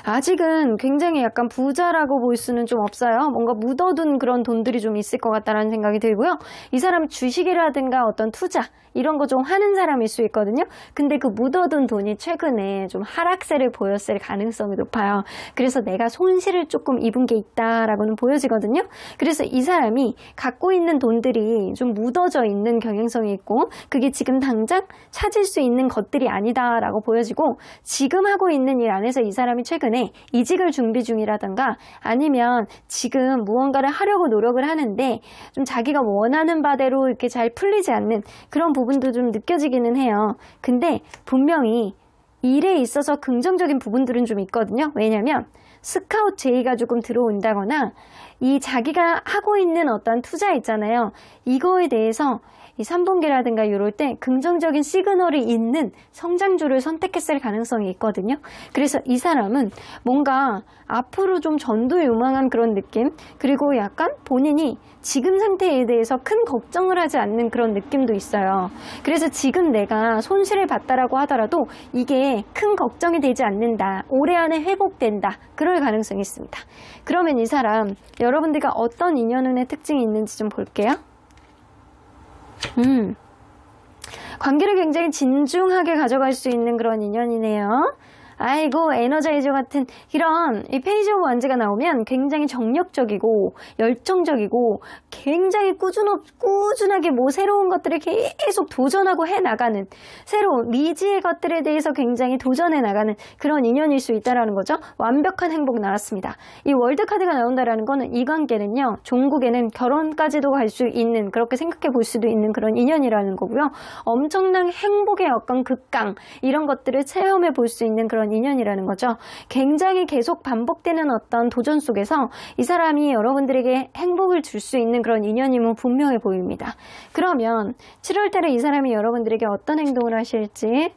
아직은 굉장히 약간 부자라고 볼 수는 좀 없어요. 뭔가 묻어둔 그런 돈들이 좀 있을 것 같다라는 생각이 들고요. 이 사람 주식이라든가 어떤 투자 이런 거 좀 하는 사람일 수 있거든요. 근데 그 묻어둔 돈이 최근에 좀 하락세를 보였을 가능성이 높아요. 그래서 내가 손실을 조금 입은 게 있다라고는 보여지거든요. 그래서 이 사람이 갖고 있는 돈들이 좀 묻어져 있는 경향성이 있고, 그게 지금 당장 찾을 수 있는 것들이 아니다라고 보여지고, 지금 하고 있는 일 안에서 이 사람이 최근에 이직을 준비 중이라든가, 아니면 지금 무언가를 하려고 노력을 하는데 좀 자기가 원하는 바대로 이렇게 잘 풀리지 않는 그런 부분도 좀 느껴지기는 해요. 근데 분명히 일에 있어서 긍정적인 부분들은 좀 있거든요. 왜냐면 스카웃 제의가 조금 들어온다거나, 이 자기가 하고 있는 어떤 투자 있잖아요. 이거에 대해서 이 3분기라든가 이럴 때 긍정적인 시그널이 있는 성장주를 선택했을 가능성이 있거든요. 그래서 이 사람은 뭔가 앞으로 좀 전도유망한 그런 느낌, 그리고 약간 본인이 지금 상태에 대해서 큰 걱정을 하지 않는 그런 느낌도 있어요. 그래서 지금 내가 손실을 봤다라고 하더라도 이게 큰 걱정이 되지 않는다, 올해 안에 회복된다, 그럴 가능성이 있습니다. 그러면 이 사람, 여러분들과 어떤 인연운의 특징이 있는지 좀 볼게요. 관계를 굉장히 진중하게 가져갈 수 있는 그런 인연이네요. 아이고, 에너자이저 같은 이런 이 페이지 오브 원즈가 나오면 굉장히 정력적이고 열정적이고, 굉장히 꾸준하게 뭐 새로운 것들을 계속 도전하고 해나가는, 새로운 미지의 것들에 대해서 굉장히 도전해 나가는 그런 인연일 수 있다는 거죠. 완벽한 행복 나왔습니다. 이 월드카드가 나온다는 거는 이 관계는요, 종국에는 결혼까지도 갈 수 있는, 그렇게 생각해 볼 수도 있는 그런 인연이라는 거고요. 엄청난 행복의 어떤 극강, 이런 것들을 체험해 볼 수 있는 그런 인연이라는 거죠. 굉장히 계속 반복되는 어떤 도전 속에서 이 사람이 여러분들에게 행복을 줄 수 있는 그런 인연임은 분명해 보입니다. 그러면 7월 달에 이 사람이 여러분들에게 어떤 행동을 하실지,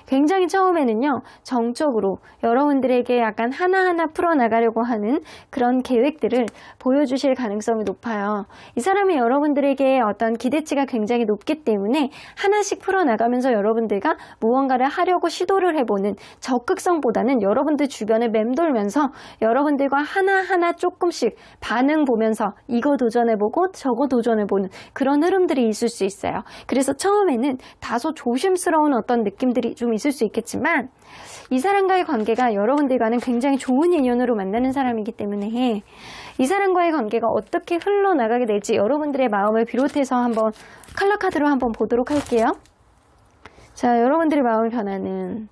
굉장히 처음에는요, 정적으로 여러분들에게 약간 하나하나 풀어나가려고 하는 그런 계획들을 보여주실 가능성이 높아요. 이 사람이 여러분들에게 어떤 기대치가 굉장히 높기 때문에 하나씩 풀어나가면서 여러분들과 무언가를 하려고 시도를 해보는, 적극성보다는 여러분들 주변에 맴돌면서 여러분들과 하나하나 조금씩 반응 보면서 이거 도전해보고 저거 도전해보는 그런 흐름들이 있을 수 있어요. 그래서 처음에는 다소 조심스러운 어떤 느낌들이 좀 있을 수 있겠지만, 이 사람과의 관계가 여러분들과는 굉장히 좋은 인연으로 만나는 사람이기 때문에 이 사람과의 관계가 어떻게 흘러나가게 될지 여러분들의 마음을 비롯해서 한번 컬러 카드로 한번 보도록 할게요. 자, 여러분들의 마음을 변하는,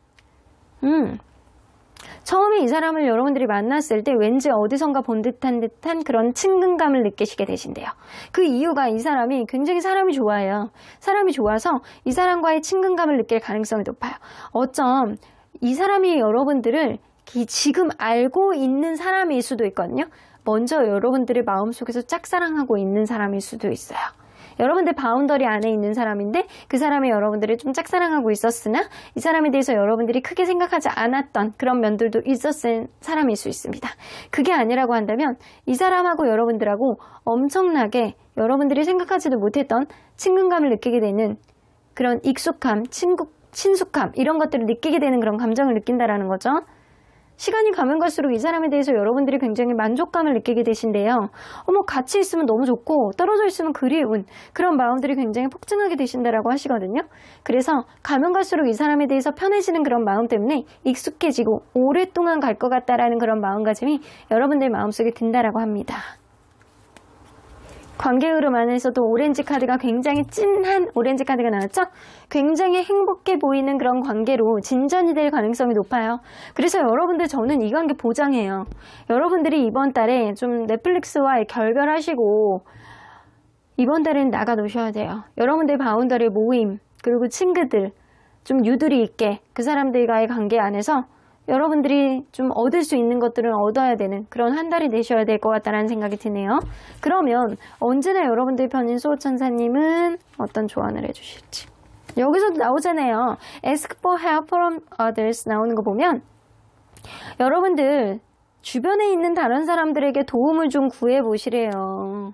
처음에 이 사람을 여러분들이 만났을 때 왠지 어디선가 본 듯한 그런 친근감을 느끼시게 되신대요. 그 이유가 이 사람이 굉장히 사람이 좋아요. 사람이 좋아서 이 사람과의 친근감을 느낄 가능성이 높아요. 어쩜 이 사람이 여러분들을 지금 알고 있는 사람일 수도 있거든요. 먼저 여러분들의 마음속에서 짝사랑하고 있는 사람일 수도 있어요. 여러분들 바운더리 안에 있는 사람인데 그 사람이 여러분들을 좀 짝사랑하고 있었으나 이 사람에 대해서 여러분들이 크게 생각하지 않았던 그런 면들도 있었을 사람일 수 있습니다. 그게 아니라고 한다면 이 사람하고 여러분들하고 엄청나게 여러분들이 생각하지도 못했던 친근감을 느끼게 되는 그런 익숙함, 친숙함, 이런 것들을 느끼게 되는 그런 감정을 느낀다라는 거죠. 시간이 가면 갈수록 이 사람에 대해서 여러분들이 굉장히 만족감을 느끼게 되신대요. 같이 있으면 너무 좋고 떨어져 있으면 그리운 그런 마음들이 굉장히 폭증하게 되신다라고 하시거든요. 그래서 가면 갈수록 이 사람에 대해서 편해지는 그런 마음 때문에 익숙해지고 오랫동안 갈 것 같다라는 그런 마음가짐이 여러분들 마음속에 든다라고 합니다. 관계 흐름 안에서도 오렌지 카드가 굉장히 찐한 오렌지 카드가 나왔죠? 굉장히 행복해 보이는 그런 관계로 진전이 될 가능성이 높아요. 그래서 여러분들 저는 이 관계 보장해요. 여러분들이 이번 달에 좀 넷플릭스와 결별하시고 이번 달에는 나가 노셔야 돼요. 여러분들 바운더리 모임 그리고 친구들 좀 유두리 있게 그 사람들과의 관계 안에서 여러분들이 좀 얻을 수 있는 것들을 얻어야 되는 그런 한 달이 되셔야 될 것 같다는 생각이 드네요. 그러면 언제나 여러분들 편인 수호천사님은 어떤 조언을 해주실지. 여기서도 나오잖아요. Ask for help from others 나오는 거 보면 여러분들 주변에 있는 다른 사람들에게 도움을 좀 구해보시래요.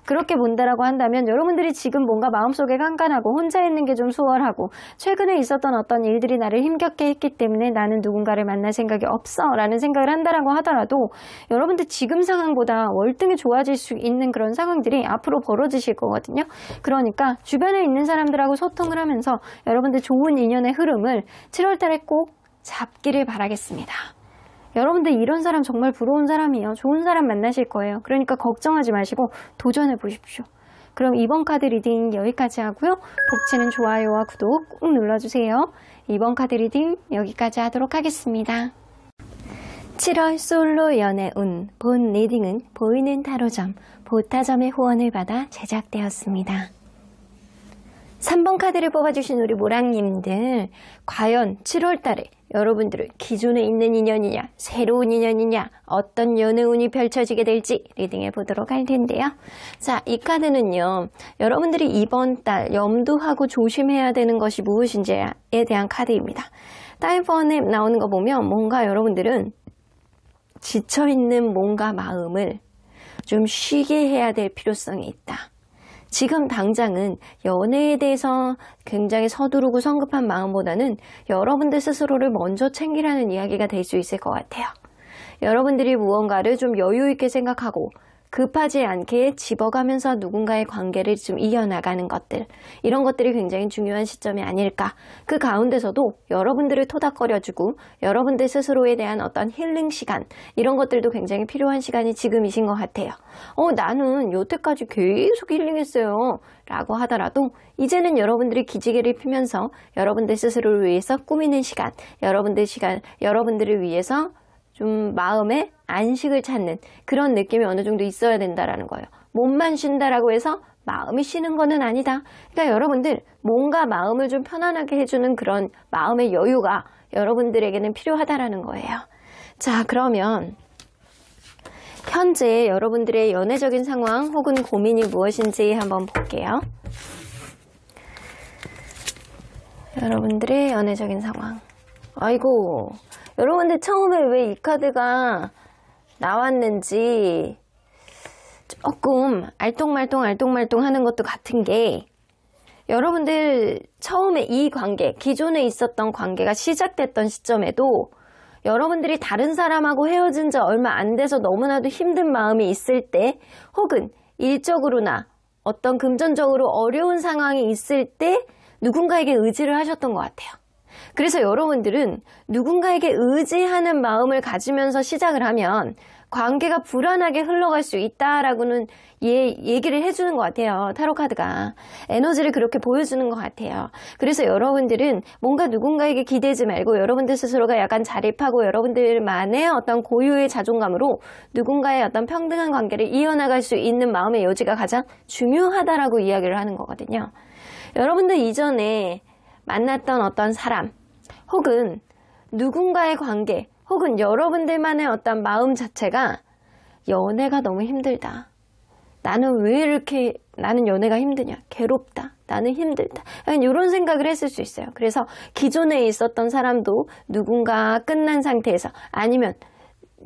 그렇게 본다라고 한다면 여러분들이 지금 뭔가 마음속에 깐깐하고 혼자 있는 게 좀 수월하고 최근에 있었던 어떤 일들이 나를 힘겹게 했기 때문에 나는 누군가를 만날 생각이 없어 라는 생각을 한다라고 하더라도 여러분들 지금 상황보다 월등히 좋아질 수 있는 그런 상황들이 앞으로 벌어지실 거거든요. 그러니까 주변에 있는 사람들하고 소통을 하면서 여러분들 좋은 인연의 흐름을 7월 달에 꼭 잡기를 바라겠습니다. 여러분들 이런 사람 정말 부러운 사람이에요. 좋은 사람 만나실 거예요. 그러니까 걱정하지 마시고 도전해 보십시오. 그럼 이번 카드 리딩 여기까지 하고요. 복치는 좋아요와 구독 꾹 눌러주세요. 이번 카드 리딩 여기까지 하도록 하겠습니다. 7월 솔로 연애 운 본 리딩은 보이는 타로점 보타점의 후원을 받아 제작되었습니다. 3번 카드를 뽑아주신 우리 모랑님들 과연 7월 달에 여러분들은 기존에 있는 인연이냐 새로운 인연이냐 어떤 연애운이 펼쳐지게 될지 리딩해 보도록 할 텐데요. 자, 이 카드는요. 여러분들이 이번 달 염두하고 조심해야 되는 것이 무엇인지에 대한 카드입니다. 다이번에 나오는 거 보면 뭔가 여러분들은 지쳐있는 몸과 마음을 좀 쉬게 해야 될 필요성이 있다. 지금 당장은 연애에 대해서 굉장히 서두르고 성급한 마음보다는 여러분들 스스로를 먼저 챙기라는 이야기가 될 수 있을 것 같아요. 여러분들이 무언가를 좀 여유 있게 생각하고 급하지 않게 집어가면서 누군가의 관계를 좀 이어나가는 것들, 이런 것들이 굉장히 중요한 시점이 아닐까. 그 가운데서도 여러분들을 토닥거려주고 여러분들 스스로에 대한 어떤 힐링 시간, 이런 것들도 굉장히 필요한 시간이 지금이신 것 같아요. 나는 여태까지 계속 힐링했어요 라고 하더라도 이제는 여러분들이 기지개를 피면서 여러분들 스스로를 위해서 꾸미는 시간, 여러분들을 위해서 좀 마음의 안식을 찾는 그런 느낌이 어느 정도 있어야 된다라는 거예요. 몸만 쉰다라고 해서 마음이 쉬는 거는 아니다. 그러니까 여러분들 뭔가 마음을 좀 편안하게 해주는 그런 마음의 여유가 여러분들에게는 필요하다라는 거예요. 자, 그러면 현재 여러분들의 연애적인 상황 혹은 고민이 무엇인지 한번 볼게요. 여러분들의 연애적인 상황. 아이고, 여러분들 처음에 왜 이 카드가 나왔는지 조금 알똥말똥 하는 것도 같은 게, 여러분들 처음에 이 관계, 기존에 있었던 관계가 시작됐던 시점에도 여러분들이 다른 사람하고 헤어진 지 얼마 안 돼서 너무나도 힘든 마음이 있을 때, 혹은 일적으로나 어떤 금전적으로 어려운 상황이 있을 때 누군가에게 의지를 하셨던 것 같아요. 그래서 여러분들은 누군가에게 의지하는 마음을 가지면서 시작을 하면 관계가 불안하게 흘러갈 수 있다라고는 얘기를 해주는 것 같아요. 타로카드가 에너지를 그렇게 보여주는 것 같아요. 그래서 여러분들은 뭔가 누군가에게 기대지 말고 여러분들 스스로가 약간 자립하고 여러분들만의 어떤 고유의 자존감으로 누군가의 어떤 평등한 관계를 이어나갈 수 있는 마음의 여지가 가장 중요하다라고 이야기를 하는 거거든요. 여러분들 이전에 만났던 어떤 사람 혹은 누군가의 관계 혹은 여러분들만의 어떤 마음 자체가 연애가 너무 힘들다. 나는 왜 이렇게 나는 연애가 힘드냐. 괴롭다. 나는 힘들다. 이런 생각을 했을 수 있어요. 그래서 기존에 있었던 사람도 누군가 끝난 상태에서 아니면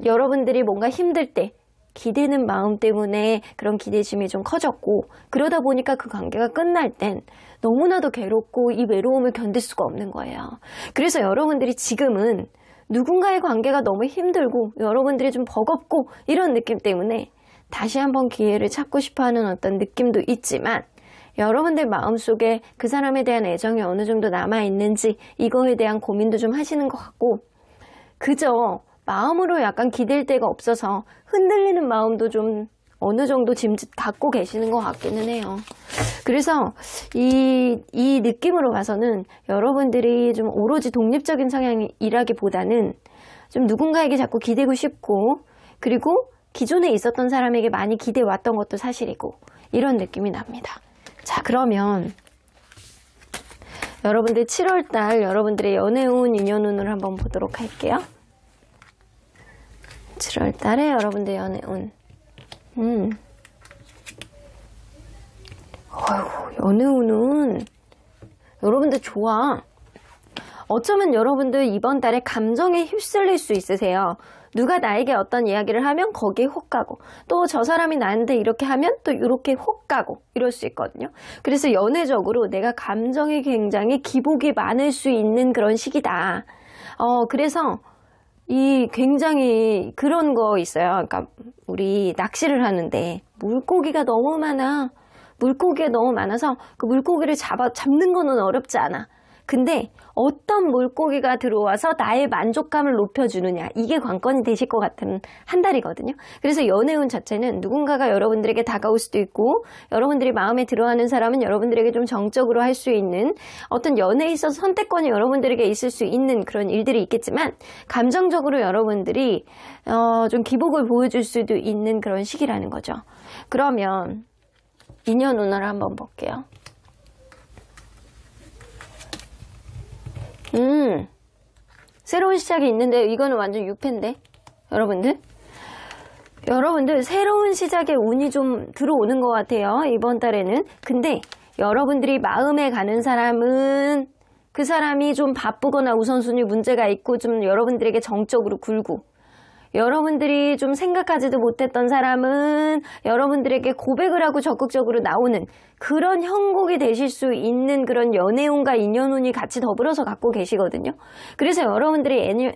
여러분들이 뭔가 힘들 때 기대는 마음 때문에 그런 기대심이 좀 커졌고 그러다 보니까 그 관계가 끝날 땐 너무나도 괴롭고 이 외로움을 견딜 수가 없는 거예요. 그래서 여러분들이 지금은 누군가의 관계가 너무 힘들고 여러분들이 좀 버겁고 이런 느낌 때문에 다시 한번 기회를 찾고 싶어하는 어떤 느낌도 있지만 여러분들 마음속에 그 사람에 대한 애정이 어느 정도 남아있는지 이거에 대한 고민도 좀 하시는 것 같고 그저 마음으로 약간 기댈 데가 없어서 흔들리는 마음도 좀 어느 정도 짐짓 갖고 계시는 것 같기는 해요. 그래서 이 느낌으로 봐서는 여러분들이 좀 오로지 독립적인 성향이라기보다는 좀 누군가에게 자꾸 기대고 싶고, 그리고 기존에 있었던 사람에게 많이 기대왔던 것도 사실이고, 이런 느낌이 납니다. 자, 그러면 여러분들 7월달 여러분들의 연애운, 인연운을 한번 보도록 할게요. 7월달에 여러분들 연애운. 어휴, 연애운은 여러분들 좋아. 어쩌면 여러분들 이번 달에 감정에 휩쓸릴 수 있으세요. 누가 나에게 어떤 이야기를 하면 거기에 혹 가고, 또 저 사람이 나한테 이렇게 하면 또 이렇게 혹 가고, 이럴 수 있거든요. 그래서 연애적으로 내가 감정이 굉장히 기복이 많을 수 있는 그런 시기다. 그래서 이 굉장히 그런 거 있어요. 그러니까 우리 낚시를 하는데 물고기가 너무 많아. 물고기가 너무 많아서 그 물고기를 잡는 거는 어렵지 않아. 근데 어떤 물고기가 들어와서 나의 만족감을 높여주느냐, 이게 관건이 되실 것 같은 한 달이거든요. 그래서 연애운 자체는 누군가가 여러분들에게 다가올 수도 있고, 여러분들이 마음에 들어하는 사람은 여러분들에게 좀 정적으로 할 수 있는, 어떤 연애에 있어서 선택권이 여러분들에게 있을 수 있는 그런 일들이 있겠지만, 감정적으로 여러분들이 좀 기복을 보여줄 수도 있는 그런 시기라는 거죠. 그러면 인연운을 한번 볼게요. 새로운 시작이 있는데 이거는 완전 유패인데 여러분들 새로운 시작에 운이 좀 들어오는 것 같아요, 이번 달에는. 근데 여러분들이 마음에 가는 사람은 그 사람이 좀 바쁘거나 우선순위 문제가 있고 좀 여러분들에게 정적으로 굴고, 여러분들이 좀 생각하지도 못했던 사람은 여러분들에게 고백을 하고 적극적으로 나오는 그런 형국이 되실 수 있는 그런 연애운과 인연운이 같이 더불어서 갖고 계시거든요. 그래서 여러분들이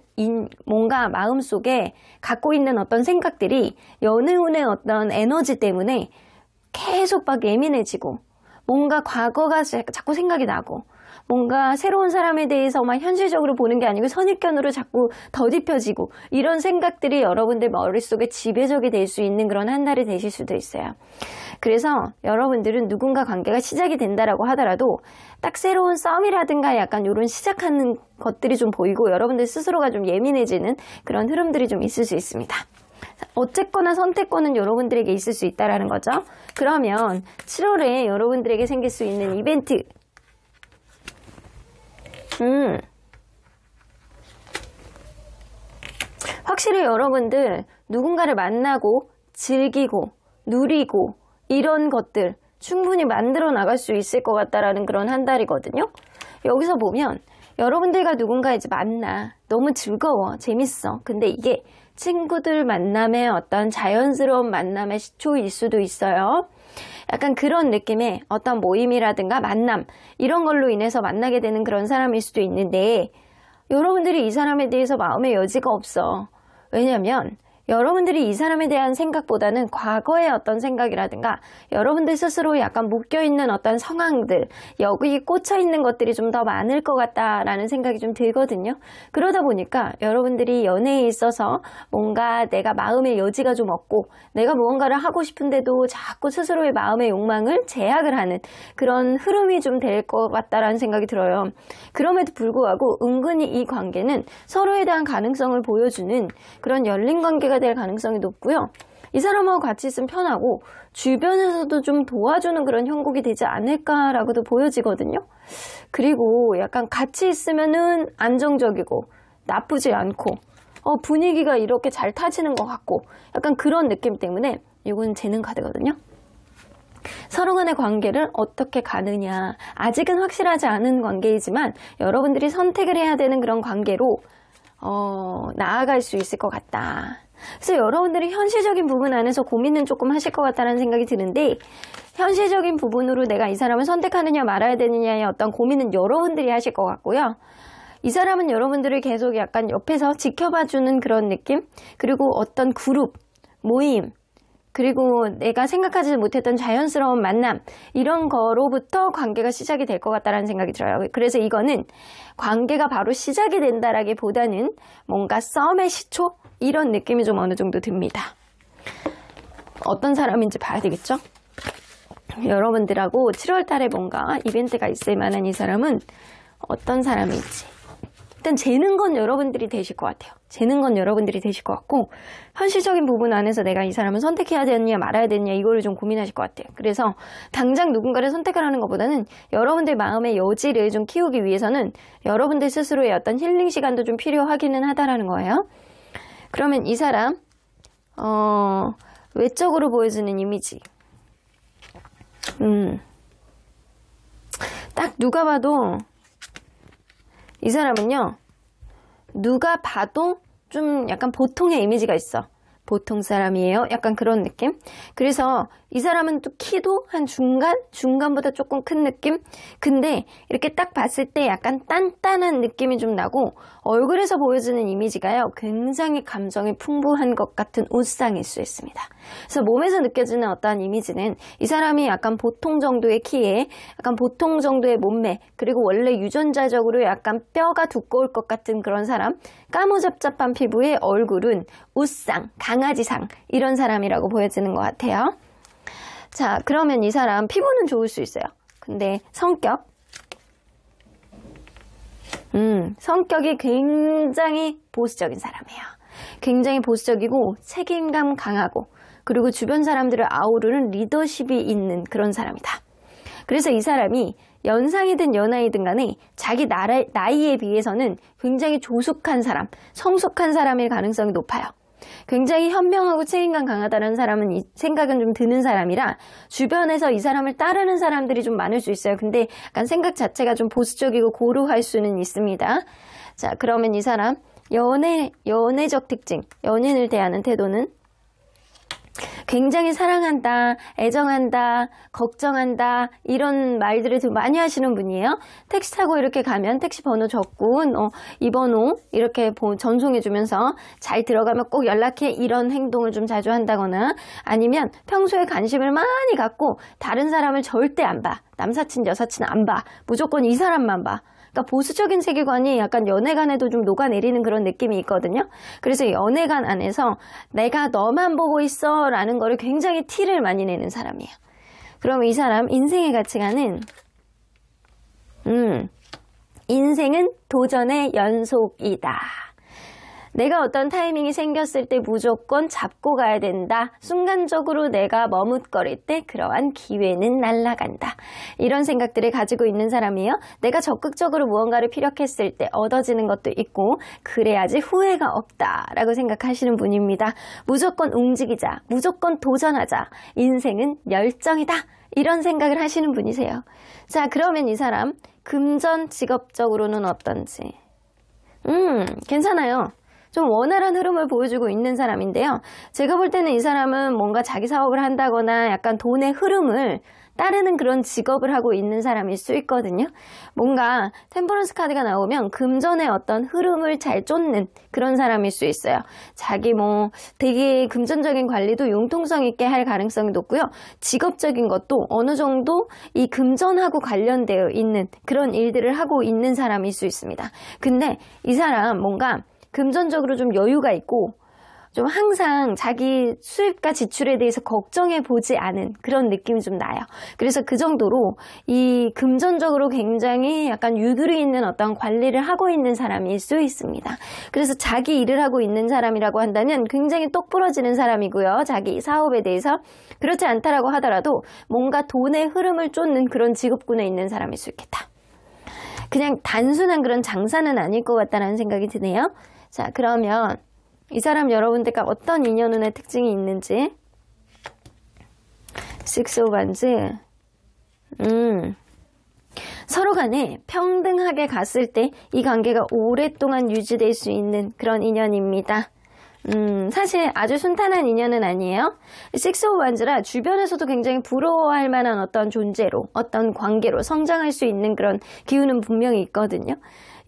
뭔가 마음속에 갖고 있는 어떤 생각들이 연애운의 어떤 에너지 때문에 계속 막 예민해지고, 뭔가 과거가 자꾸 생각이 나고, 뭔가 새로운 사람에 대해서만 현실적으로 보는 게 아니고 선입견으로 자꾸 더딥혀지고, 이런 생각들이 여러분들 머릿속에 지배적이 될 수 있는 그런 한 달이 되실 수도 있어요. 그래서 여러분들은 누군가 관계가 시작이 된다라고 하더라도 딱 새로운 썸이라든가 약간 이런 시작하는 것들이 좀 보이고, 여러분들 스스로가 좀 예민해지는 그런 흐름들이 좀 있을 수 있습니다. 어쨌거나 선택권은 여러분들에게 있을 수 있다라는 거죠. 그러면 7월에 여러분들에게 생길 수 있는 이벤트, 확실히 여러분들 누군가를 만나고 즐기고 누리고 이런 것들 충분히 만들어 나갈 수 있을 것 같다라는 그런 한 달이거든요. 여기서 보면 여러분들과 누군가 이제 만나, 너무 즐거워, 재밌어. 근데 이게 친구들 만남의 어떤 자연스러운 만남의 시초일 수도 있어요. 약간 그런 느낌의 어떤 모임이라든가 만남, 이런 걸로 인해서 만나게 되는 그런 사람일 수도 있는데, 여러분들이 이 사람에 대해서 마음의 여지가 없어. 왜냐면 여러분들이 이 사람에 대한 생각보다는 과거의 어떤 생각이라든가 여러분들 스스로 약간 묶여있는 어떤 상황들, 여기에 꽂혀있는 것들이 좀 더 많을 것 같다라는 생각이 좀 들거든요. 그러다 보니까 여러분들이 연애에 있어서 뭔가 내가 마음의 여지가 좀 없고, 내가 무언가를 하고 싶은데도 자꾸 스스로의 마음의 욕망을 제약을 하는 그런 흐름이 좀 될 것 같다라는 생각이 들어요. 그럼에도 불구하고 은근히 이 관계는 서로에 대한 가능성을 보여주는 그런 열린 관계가 될 가능성이 높고요. 이 사람하고 같이 있으면 편하고 주변에서도 좀 도와주는 그런 형국이 되지 않을까라고도 보여지거든요. 그리고 약간 같이 있으면은 안정적이고 나쁘지 않고 분위기가 이렇게 잘 타지는 것 같고, 약간 그런 느낌 때문에 이건 재능 카드거든요. 서로 간의 관계를 어떻게 가느냐, 아직은 확실하지 않은 관계이지만 여러분들이 선택을 해야 되는 그런 관계로 나아갈 수 있을 것 같다. 그래서 여러분들이 현실적인 부분 안에서 고민은 조금 하실 것 같다는 생각이 드는데, 현실적인 부분으로 내가 이 사람을 선택하느냐 말아야 되느냐의 어떤 고민은 여러분들이 하실 것 같고요. 이 사람은 여러분들을 계속 약간 옆에서 지켜봐주는 그런 느낌, 그리고 어떤 그룹, 모임, 그리고 내가 생각하지 못했던 자연스러운 만남, 이런 거로부터 관계가 시작이 될 것 같다는 생각이 들어요. 그래서 이거는 관계가 바로 시작이 된다라기보다는 뭔가 썸의 시초? 이런 느낌이 좀 어느 정도 듭니다. 어떤 사람인지 봐야 되겠죠? 여러분들하고 7월 달에 뭔가 이벤트가 있을 만한 이 사람은 어떤 사람일지. 일단 재는 건 여러분들이 되실 것 같아요. 재는 건 여러분들이 되실 것 같고, 현실적인 부분 안에서 내가 이 사람을 선택해야 되느냐 말아야 되느냐 이거를 좀 고민하실 것 같아요. 그래서 당장 누군가를 선택을 하는 것보다는 여러분들 마음의 여지를 좀 키우기 위해서는 여러분들 스스로의 어떤 힐링 시간도 좀 필요하기는 하다라는 거예요. 그러면 이 사람 외적으로 보여지는 이미지, 딱 누가 봐도 이 사람은요, 누가 봐도 좀 약간 보통의 이미지가 있어. 보통 사람이에요. 약간 그런 느낌. 그래서 이 사람은 또 키도 한 중간보다 조금 큰 느낌. 근데 이렇게 딱 봤을 때 약간 단단한 느낌이 좀 나고, 얼굴에서 보여지는 이미지가요, 굉장히 감정이 풍부한 것 같은 옷상일 수 있습니다. 그래서 몸에서 느껴지는 어떠한 이미지는 이 사람이 약간 보통 정도의 키에 약간 보통 정도의 몸매, 그리고 원래 유전자적으로 약간 뼈가 두꺼울 것 같은 그런 사람, 까무잡잡한 피부의 얼굴은 웃상, 강아지상, 이런 사람이라고 보여지는 것 같아요. 자, 그러면 이 사람 피부는 좋을 수 있어요. 근데 성격이 굉장히 보수적인 사람이에요. 굉장히 보수적이고 책임감 강하고, 그리고 주변 사람들을 아우르는 리더십이 있는 그런 사람이다. 그래서 이 사람이 연상이든 연하이든 간에 자기 나이에 비해서는 굉장히 조숙한 사람, 성숙한 사람일 가능성이 높아요. 굉장히 현명하고 책임감 강하다는 사람은 생각은 좀 드는 사람이라 주변에서 이 사람을 따르는 사람들이 좀 많을 수 있어요. 근데 약간 생각 자체가 좀 보수적이고 고루할 수는 있습니다. 자, 그러면 이 사람 연애적 특징, 연인을 대하는 태도는 굉장히 사랑한다, 애정한다, 걱정한다, 이런 말들을 좀 많이 하시는 분이에요. 택시 타고 이렇게 가면 택시 번호 적고 이 번호 이렇게 전송해주면서 잘 들어가면 꼭 연락해, 이런 행동을 좀 자주 한다거나, 아니면 평소에 관심을 많이 갖고 다른 사람을 절대 안 봐. 남사친, 여사친 안 봐. 무조건 이 사람만 봐. 그러니까 보수적인 세계관이 약간 연애관에도 좀 녹아내리는 그런 느낌이 있거든요. 그래서 연애관 안에서 내가 너만 보고 있어 라는 거를 굉장히 티를 많이 내는 사람이에요. 그럼 이 사람 인생의 가치관은 인생은 도전의 연속이다. 내가 어떤 타이밍이 생겼을 때 무조건 잡고 가야 된다. 순간적으로 내가 머뭇거릴 때 그러한 기회는 날아간다. 이런 생각들을 가지고 있는 사람이에요. 내가 적극적으로 무언가를 피력했을 때 얻어지는 것도 있고, 그래야지 후회가 없다라고 생각하시는 분입니다. 무조건 움직이자, 무조건 도전하자, 인생은 열정이다, 이런 생각을 하시는 분이세요. 자, 그러면 이 사람 금전 직업적으로는 어떤지? 괜찮아요. 좀 원활한 흐름을 보여주고 있는 사람인데요. 제가 볼 때는 이 사람은 뭔가 자기 사업을 한다거나 약간 돈의 흐름을 따르는 그런 직업을 하고 있는 사람일 수 있거든요. 뭔가 템퍼런스 카드가 나오면 금전의 어떤 흐름을 잘 쫓는 그런 사람일 수 있어요. 자기 되게 금전적인 관리도 융통성 있게 할 가능성이 높고요. 직업적인 것도 어느 정도 이 금전하고 관련되어 있는 그런 일들을 하고 있는 사람일 수 있습니다. 근데 이 사람 뭔가 금전적으로 좀 여유가 있고, 좀 항상 자기 수입과 지출에 대해서 걱정해 보지 않은 그런 느낌이 좀 나요. 그래서 그 정도로 이 금전적으로 굉장히 약간 유두리 있는 어떤 관리를 하고 있는 사람일 수 있습니다. 그래서 자기 일을 하고 있는 사람이라고 한다면 굉장히 똑부러지는 사람이고요. 자기 사업에 대해서. 그렇지 않다라고 하더라도 뭔가 돈의 흐름을 쫓는 그런 직업군에 있는 사람일 수 있겠다. 그냥 단순한 그런 장사는 아닐 것 같다는 생각이 드네요. 자, 그러면 이 사람 여러분들과 어떤 인연운의 특징이 있는지. Six of Wands. 서로 간에 평등하게 갔을 때 이 관계가 오랫동안 유지될 수 있는 그런 인연입니다. 사실 아주 순탄한 인연은 아니에요. Six of Wands라 주변에서도 굉장히 부러워할 만한 어떤 존재로, 어떤 관계로 성장할 수 있는 그런 기운은 분명히 있거든요.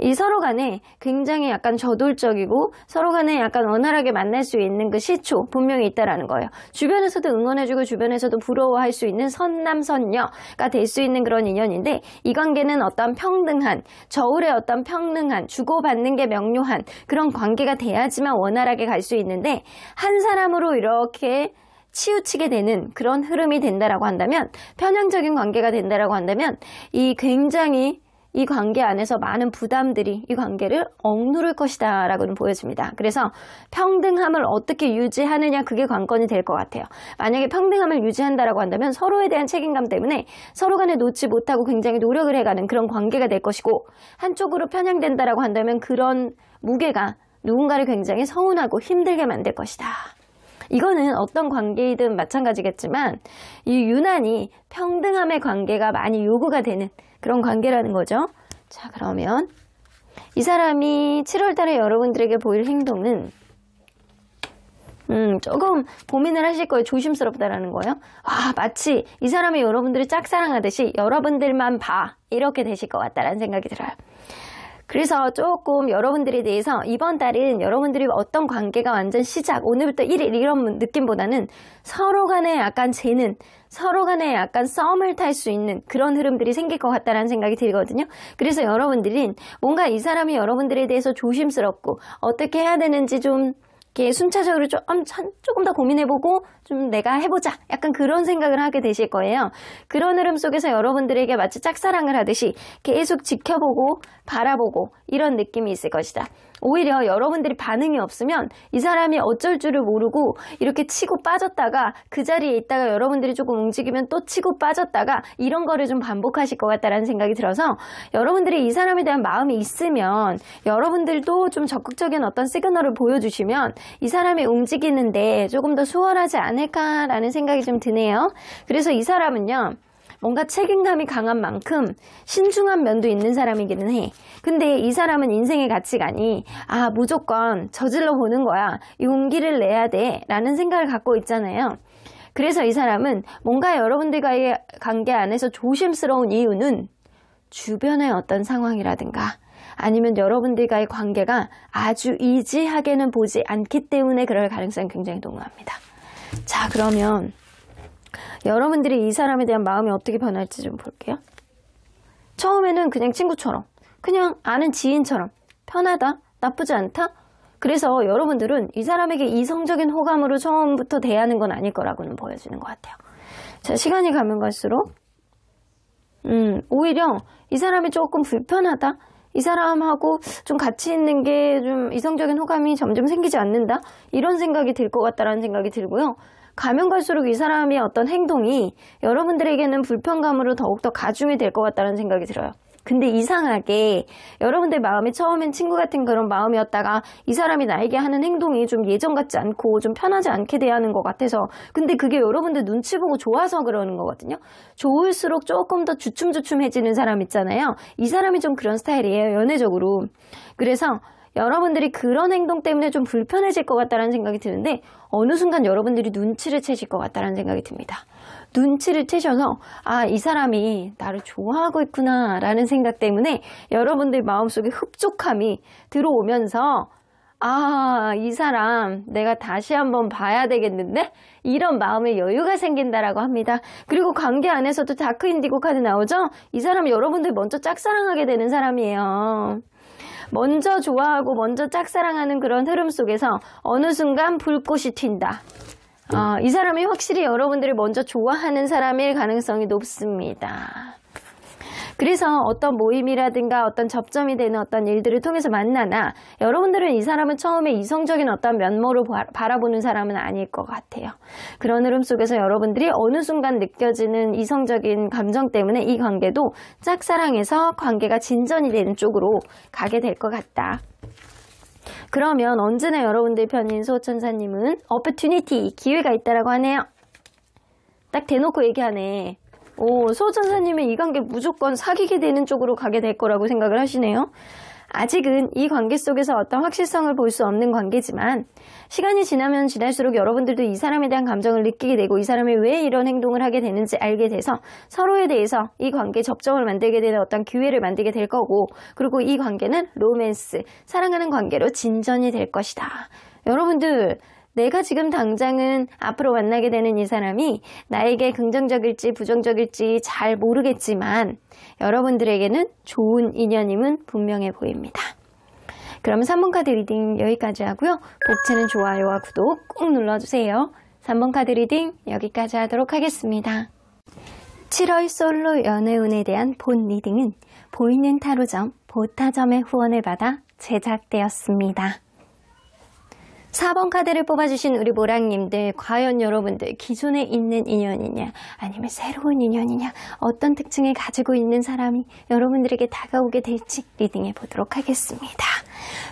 이 서로 간에 굉장히 약간 저돌적이고 서로 간에 약간 원활하게 만날 수 있는 그 시초 분명히 있다라는 거예요. 주변에서도 응원해주고 주변에서도 부러워할 수 있는 선남선녀가 될 수 있는 그런 인연인데, 이 관계는 어떤 평등한, 저울의 어떤 평등한, 주고받는 게 명료한 그런 관계가 돼야지만 원활하게 갈 수 있는데, 한 사람으로 이렇게 치우치게 되는 그런 흐름이 된다라고 한다면, 편향적인 관계가 된다라고 한다면 이 굉장히 이 관계 안에서 많은 부담들이 이 관계를 억누를 것이다 라고는 보여집니다. 그래서 평등함을 어떻게 유지하느냐, 그게 관건이 될 것 같아요. 만약에 평등함을 유지한다라고 한다면 서로에 대한 책임감 때문에 서로 간에 놓지 못하고 굉장히 노력을 해가는 그런 관계가 될 것이고, 한쪽으로 편향된다라고 한다면 그런 무게가 누군가를 굉장히 서운하고 힘들게 만들 것이다. 이거는 어떤 관계이든 마찬가지겠지만 이 유난히 평등함의 관계가 많이 요구가 되는 그런 관계라는 거죠. 자, 그러면 이 사람이 7월 달에 여러분들에게 보일 행동은 조금 고민을 하실 거예요. 조심스럽다라는 거예요. 마치 이 사람이 여러분들을 짝사랑하듯이 여러분들만 봐, 이렇게 되실 것 같다라는 생각이 들어요. 그래서 조금 여러분들에 대해서 이번 달은 여러분들이 어떤 관계가 완전 시작, 오늘부터 1일 이런 느낌보다는 서로 간에 약간 재는, 서로 간에 약간 썸을 탈 수 있는 그런 흐름들이 생길 것 같다라는 생각이 들거든요. 그래서 여러분들은 뭔가 이 사람이 여러분들에 대해서 조심스럽고 어떻게 해야 되는지 좀 이렇게 순차적으로 조금 더 고민해보고 좀 내가 해보자, 약간 그런 생각을 하게 되실 거예요. 그런 흐름 속에서 여러분들에게 마치 짝사랑을 하듯이 계속 지켜보고 바라보고 이런 느낌이 있을 것이다. 오히려 여러분들이 반응이 없으면 이 사람이 어쩔 줄을 모르고 이렇게 치고 빠졌다가 그 자리에 있다가 여러분들이 조금 움직이면 또 치고 빠졌다가 이런 거를 좀 반복하실 것 같다라는 생각이 들어서, 여러분들이 이 사람에 대한 마음이 있으면 여러분들도 좀 적극적인 어떤 시그널을 보여주시면 이 사람이 움직이는데 조금 더 수월하지 않을까라는 생각이 좀 드네요. 그래서 이 사람은요, 뭔가 책임감이 강한 만큼 신중한 면도 있는 사람이기는 해. 근데 이 사람은 인생의 가치관이 무조건 저질러 보는 거야, 용기를 내야 돼 라는 생각을 갖고 있잖아요. 그래서 이 사람은 뭔가 여러분들과의 관계 안에서 조심스러운 이유는 주변의 어떤 상황이라든가 아니면 여러분들과의 관계가 아주 이지하게는 보지 않기 때문에 그럴 가능성이 굉장히 농후합니다. 자, 그러면 여러분들이 이 사람에 대한 마음이 어떻게 변할지 좀 볼게요. 처음에는 그냥 친구처럼, 그냥 아는 지인처럼 편하다, 나쁘지 않다. 그래서 여러분들은 이 사람에게 이성적인 호감으로 처음부터 대하는 건 아닐 거라고는 보여지는 것 같아요. 자, 시간이 가면 갈수록 오히려 이 사람이 조금 불편하다, 이 사람하고 좀 같이 있는 게 좀 이성적인 호감이 점점 생기지 않는다, 이런 생각이 들 것 같다라는 생각이 들고요. 가면 갈수록 이 사람의 어떤 행동이 여러분들에게는 불편감으로 더욱더 가중이 될 것 같다는 생각이 들어요. 근데 이상하게 여러분들 마음이 처음엔 친구 같은 그런 마음이었다가 이 사람이 나에게 하는 행동이 좀 예전 같지 않고 좀 편하지 않게 대하는 것 같아서, 근데 그게 여러분들 눈치 보고 좋아서 그러는 거거든요. 좋을수록 조금 더 주춤주춤해지는 사람 있잖아요. 이 사람이 좀 그런 스타일이에요, 연애적으로. 그래서 여러분들이 그런 행동 때문에 좀 불편해질 것 같다는 생각이 드는데, 어느 순간 여러분들이 눈치를 채실 것 같다는 생각이 듭니다. 눈치를 채셔서 이 사람이 나를 좋아하고 있구나 라는 생각 때문에 여러분들 마음속에 흡족함이 들어오면서 이 사람 내가 다시 한번 봐야 되겠는데? 이런 마음의 여유가 생긴다라고 합니다. 그리고 관계 안에서도 다크 인디고 카드 나오죠? 이 사람이 여러분들 먼저 짝사랑하게 되는 사람이에요. 먼저 좋아하고 먼저 짝사랑하는 그런 흐름 속에서 어느 순간 불꽃이 튄다. 이 사람이 확실히 여러분들을 먼저 좋아하는 사람일 가능성이 높습니다. 그래서 어떤 모임이라든가 어떤 접점이 되는 어떤 일들을 통해서 만나나, 여러분들은 이 사람은 처음에 이성적인 어떤 면모로 바라보는 사람은 아닐 것 같아요. 그런 흐름 속에서 여러분들이 어느 순간 느껴지는 이성적인 감정 때문에 이 관계도 짝사랑에서 관계가 진전이 되는 쪽으로 가게 될 것 같다. 그러면 언제나 여러분들 편인 소천사님은 opportunity, 기회가 있다라고 하네요. 딱 대놓고 얘기하네. 소천사님은 이 관계 무조건 사귀게 되는 쪽으로 가게 될 거라고 생각을 하시네요. 아직은 이 관계 속에서 어떤 확실성을 볼 수 없는 관계지만 시간이 지나면 지날수록 여러분들도 이 사람에 대한 감정을 느끼게 되고 이 사람이 왜 이런 행동을 하게 되는지 알게 돼서 서로에 대해서 이 관계 접점을 만들게 되는 어떤 기회를 만들게 될 거고, 그리고 이 관계는 로맨스, 사랑하는 관계로 진전이 될 것이다. 여러분들, 내가 지금 당장은 앞으로 만나게 되는 이 사람이 나에게 긍정적일지 부정적일지 잘 모르겠지만 여러분들에게는 좋은 인연임은 분명해 보입니다. 그럼 3번 카드 리딩 여기까지 하고요. 복채는 좋아요와 구독 꼭 눌러주세요. 3번 카드 리딩 여기까지 하도록 하겠습니다. 7월 솔로 연애운에 대한 본 리딩은 보이는 타로점 보타점의 후원을 받아 제작되었습니다. 4번 카드를 뽑아주신 우리 모랑님들, 과연 여러분들 기존에 있는 인연이냐 아니면 새로운 인연이냐, 어떤 특징을 가지고 있는 사람이 여러분들에게 다가오게 될지 리딩해 보도록 하겠습니다.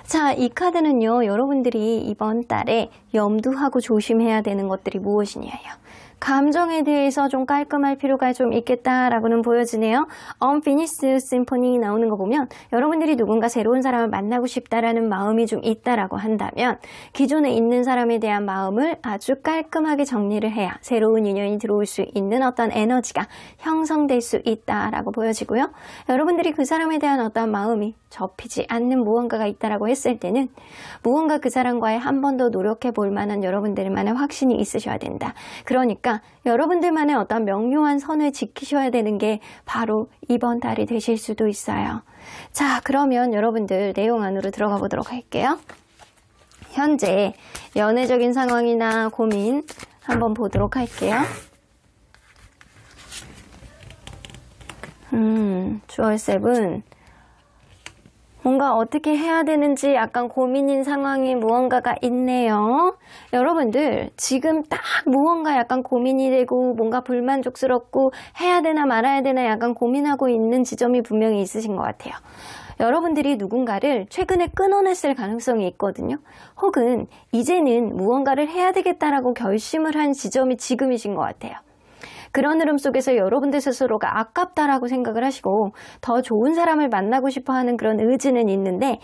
자, 이 카드는요, 여러분들이 이번 달에 염두하고 조심해야 되는 것들이 무엇이냐요. 감정에 대해서 좀 깔끔할 필요가 좀 있겠다라고는 보여지네요. Unfinished Symphony 나오는 거 보면 여러분들이 누군가 새로운 사람을 만나고 싶다라는 마음이 좀 있다라고 한다면 기존에 있는 사람에 대한 마음을 아주 깔끔하게 정리를 해야 새로운 인연이 들어올 수 있는 어떤 에너지가 형성될 수 있다라고 보여지고요. 여러분들이 그 사람에 대한 어떤 마음이 접히지 않는 무언가가 있다라고 했을 때는 무언가 그 사람과의 한 번 더 노력해 볼 만한 여러분들만의 확신이 있으셔야 된다. 그러니까 여러분들만의 어떤 명료한 선을 지키셔야 되는 게 바로 이번 달이 되실 수도 있어요. 자, 그러면 여러분들 내용 안으로 들어가 보도록 할게요. 현재 연애적인 상황이나 고민 한번 보도록 할게요. 주얼 세븐. 뭔가 어떻게 해야 되는지 약간 고민인 상황이 무언가가 있네요. 여러분들 지금 딱 무언가 약간 고민이 되고 뭔가 불만족스럽고 해야 되나 말아야 되나 약간 고민하고 있는 지점이 분명히 있으신 것 같아요. 여러분들이 누군가를 최근에 끊어냈을 가능성이 있거든요. 혹은 이제는 무언가를 해야 되겠다라고 결심을 한 지점이 지금이신 것 같아요. 그런 흐름 속에서 여러분들 스스로가 아깝다라고 생각을 하시고 더 좋은 사람을 만나고 싶어 하는 그런 의지는 있는데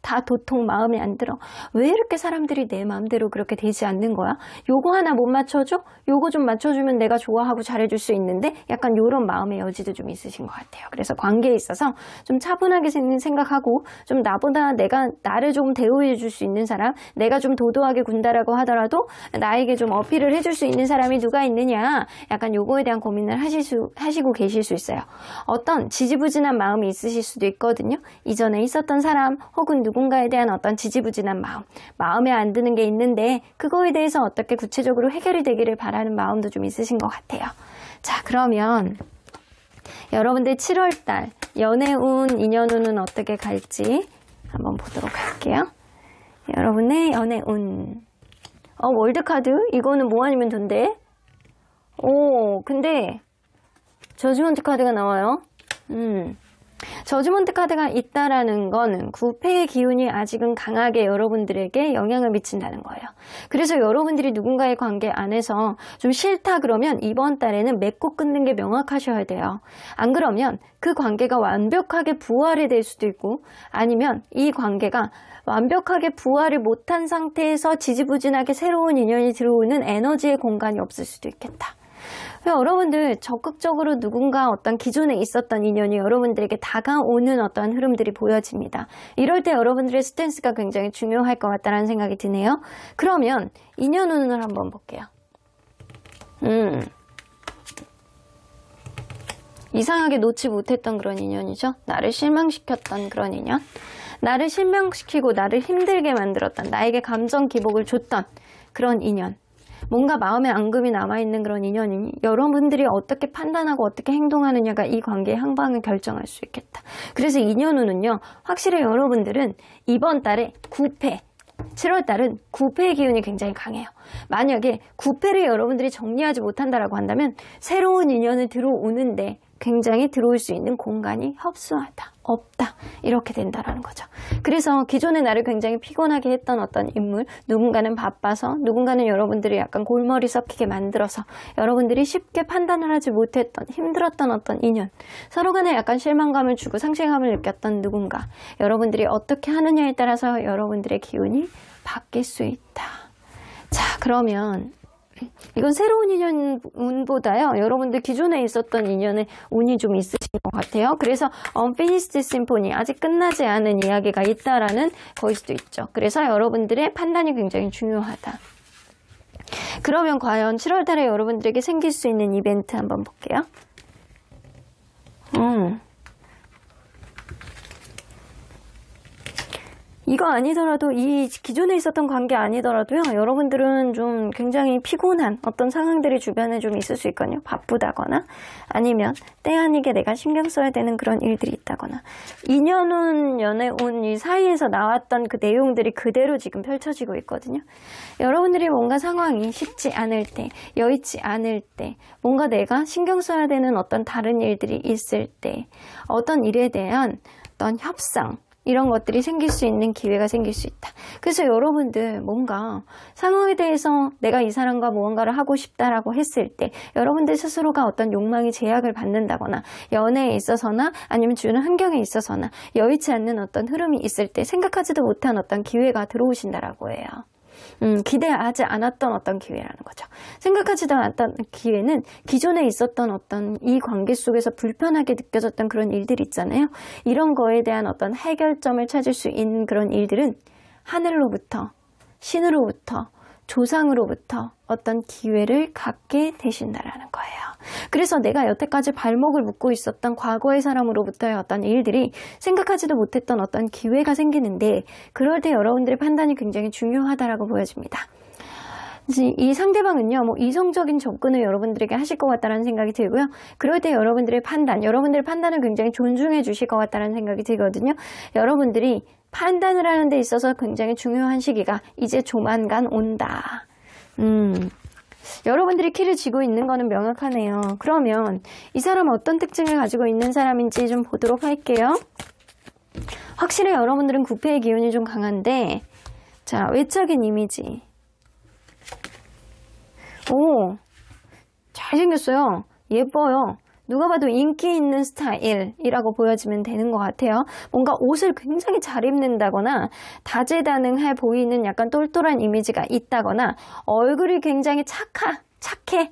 다 도통 마음에 안 들어. 왜 이렇게 사람들이 내 마음대로 그렇게 되지 않는 거야? 요거 하나 못 맞춰줘? 요거 좀 맞춰주면 내가 좋아하고 잘해줄 수 있는데 약간 요런 마음의 여지도 좀 있으신 것 같아요. 그래서 관계에 있어서 좀 차분하게 생각하고 좀 나보다 나를 좀 대우해줄 수 있는 사람, 내가 좀 도도하게 군다라고 하더라도 나에게 좀 어필을 해줄 수 있는 사람이 누가 있느냐, 약간 요거에 대한 고민을 하시고 계실 수 있어요. 어떤 지지부진한 마음이 있으실 수도 있거든요. 이전에 있었던 사람 혹은 누군가에 대한 어떤 지지부진한 마음에 안 드는 게 있는데 그거에 대해서 어떻게 구체적으로 해결이 되기를 바라는 마음도 좀 있으신 것 같아요. 자, 그러면 여러분들 7월달 연애운, 인연운은 어떻게 갈지 한번 보도록 할게요. 여러분의 연애운. 월드카드? 이거는 뭐 아니면 돈데? 근데 저지먼트 카드가 나와요. 저지먼트 카드가 있다라는 거는 구패의 기운이 아직은 강하게 여러분들에게 영향을 미친다는 거예요. 그래서 여러분들이 누군가의 관계 안에서 좀 싫다 그러면 이번 달에는 맺고 끊는 게 명확하셔야 돼요. 안 그러면 그 관계가 완벽하게 부활이 될 수도 있고, 아니면 이 관계가 완벽하게 부활을 못한 상태에서 지지부진하게 새로운 인연이 들어오는 에너지의 공간이 없을 수도 있겠다. 여러분들 적극적으로 누군가 어떤 기존에 있었던 인연이 여러분들에게 다가오는 어떤 흐름들이 보여집니다. 이럴 때 여러분들의 스탠스가 굉장히 중요할 것 같다는 생각이 드네요. 그러면 인연운을 한번 볼게요. 이상하게 놓지 못했던 그런 인연이죠. 나를 실망시켰던 그런 인연. 나를 실망시키고 나를 힘들게 만들었던, 나에게 감정 기복을 줬던 그런 인연. 뭔가 마음에 앙금이 남아있는 그런 인연이니 여러분들이 어떻게 판단하고 어떻게 행동하느냐가 이 관계의 향방을 결정할 수 있겠다. 그래서 인연운은요, 확실히 여러분들은 이번 달에 9패, 7월달은 9패의 기운이 굉장히 강해요. 만약에 9패를 여러분들이 정리하지 못한다라고 한다면 새로운 인연을 들어오는데 굉장히 들어올 수 있는 공간이 협소하다, 없다, 이렇게 된다라는 거죠. 그래서 기존에 나를 굉장히 피곤하게 했던 어떤 인물, 누군가는 바빠서, 누군가는 여러분들이 약간 골머리 썩히게 만들어서 여러분들이 쉽게 판단을 하지 못했던, 힘들었던 어떤 인연, 서로 간에 약간 실망감을 주고 상실감을 느꼈던 누군가, 여러분들이 어떻게 하느냐에 따라서 여러분들의 기운이 바뀔 수 있다. 자, 그러면 이건 새로운 인연 운보다요, 여러분들 기존에 있었던 인연의 운이 좀 있으신 것 같아요. 그래서 Unfinished Symphony, 아직 끝나지 않은 이야기가 있다라는 거일 수도 있죠. 그래서 여러분들의 판단이 굉장히 중요하다. 그러면 과연 7월달에 여러분들에게 생길 수 있는 이벤트 한번 볼게요. 이거 아니더라도 이 기존에 있었던 관계 아니더라도요. 여러분들은 좀 굉장히 피곤한 어떤 상황들이 주변에 좀 있을 수 있거든요. 바쁘다거나 아니면 때 아니게 내가 신경 써야 되는 그런 일들이 있다거나 2년운 연애운 이 사이에서 나왔던 그 내용들이 그대로 지금 펼쳐지고 있거든요. 여러분들이 뭔가 상황이 쉽지 않을 때, 여의치 않을 때, 뭔가 내가 신경 써야 되는 어떤 다른 일들이 있을 때 어떤 일에 대한 어떤 협상 이런 것들이 생길 수 있는 기회가 생길 수 있다. 그래서 여러분들 뭔가 상황에 대해서 내가 이 사람과 무언가를 하고 싶다라고 했을 때 여러분들 스스로가 어떤 욕망이 제약을 받는다거나 연애에 있어서나 아니면 주는 환경에 있어서나 여의치 않는 어떤 흐름이 있을 때 생각하지도 못한 어떤 기회가 들어오신다라고 해요. 기대하지 않았던 어떤 기회라는 거죠. 생각하지도 않았던 기회는 기존에 있었던 어떤 이 관계 속에서 불편하게 느껴졌던 그런 일들 있잖아요. 이런 거에 대한 어떤 해결점을 찾을 수 있는 그런 일들은 하늘로부터, 신으로부터, 조상으로부터 어떤 기회를 갖게 되신다라는 거예요. 그래서 내가 여태까지 발목을 묶고 있었던 과거의 사람으로부터의 어떤 일들이 생각하지도 못했던 어떤 기회가 생기는데 그럴 때 여러분들의 판단이 굉장히 중요하다라고 보여집니다. 이 상대방은요, 뭐 이성적인 접근을 여러분들에게 하실 것 같다는 생각이 들고요. 그럴 때 여러분들의 판단을 굉장히 존중해 주실 것 같다는 생각이 들거든요. 여러분들이 판단을 하는 데 있어서 굉장히 중요한 시기가 이제 조만간 온다. 여러분들이 키를 쥐고 있는 거는 명확하네요. 그러면 이 사람은 어떤 특징을 가지고 있는 사람인지 좀 보도록 할게요. 확실히 여러분들은 구패의 기운이 좀 강한데, 자, 외적인 이미지. 오, 잘생겼어요. 예뻐요. 누가 봐도 인기 있는 스타일이라고 보여지면 되는 것 같아요. 뭔가 옷을 굉장히 잘 입는다거나 다재다능해 보이는 약간 똘똘한 이미지가 있다거나 얼굴이 굉장히 착해.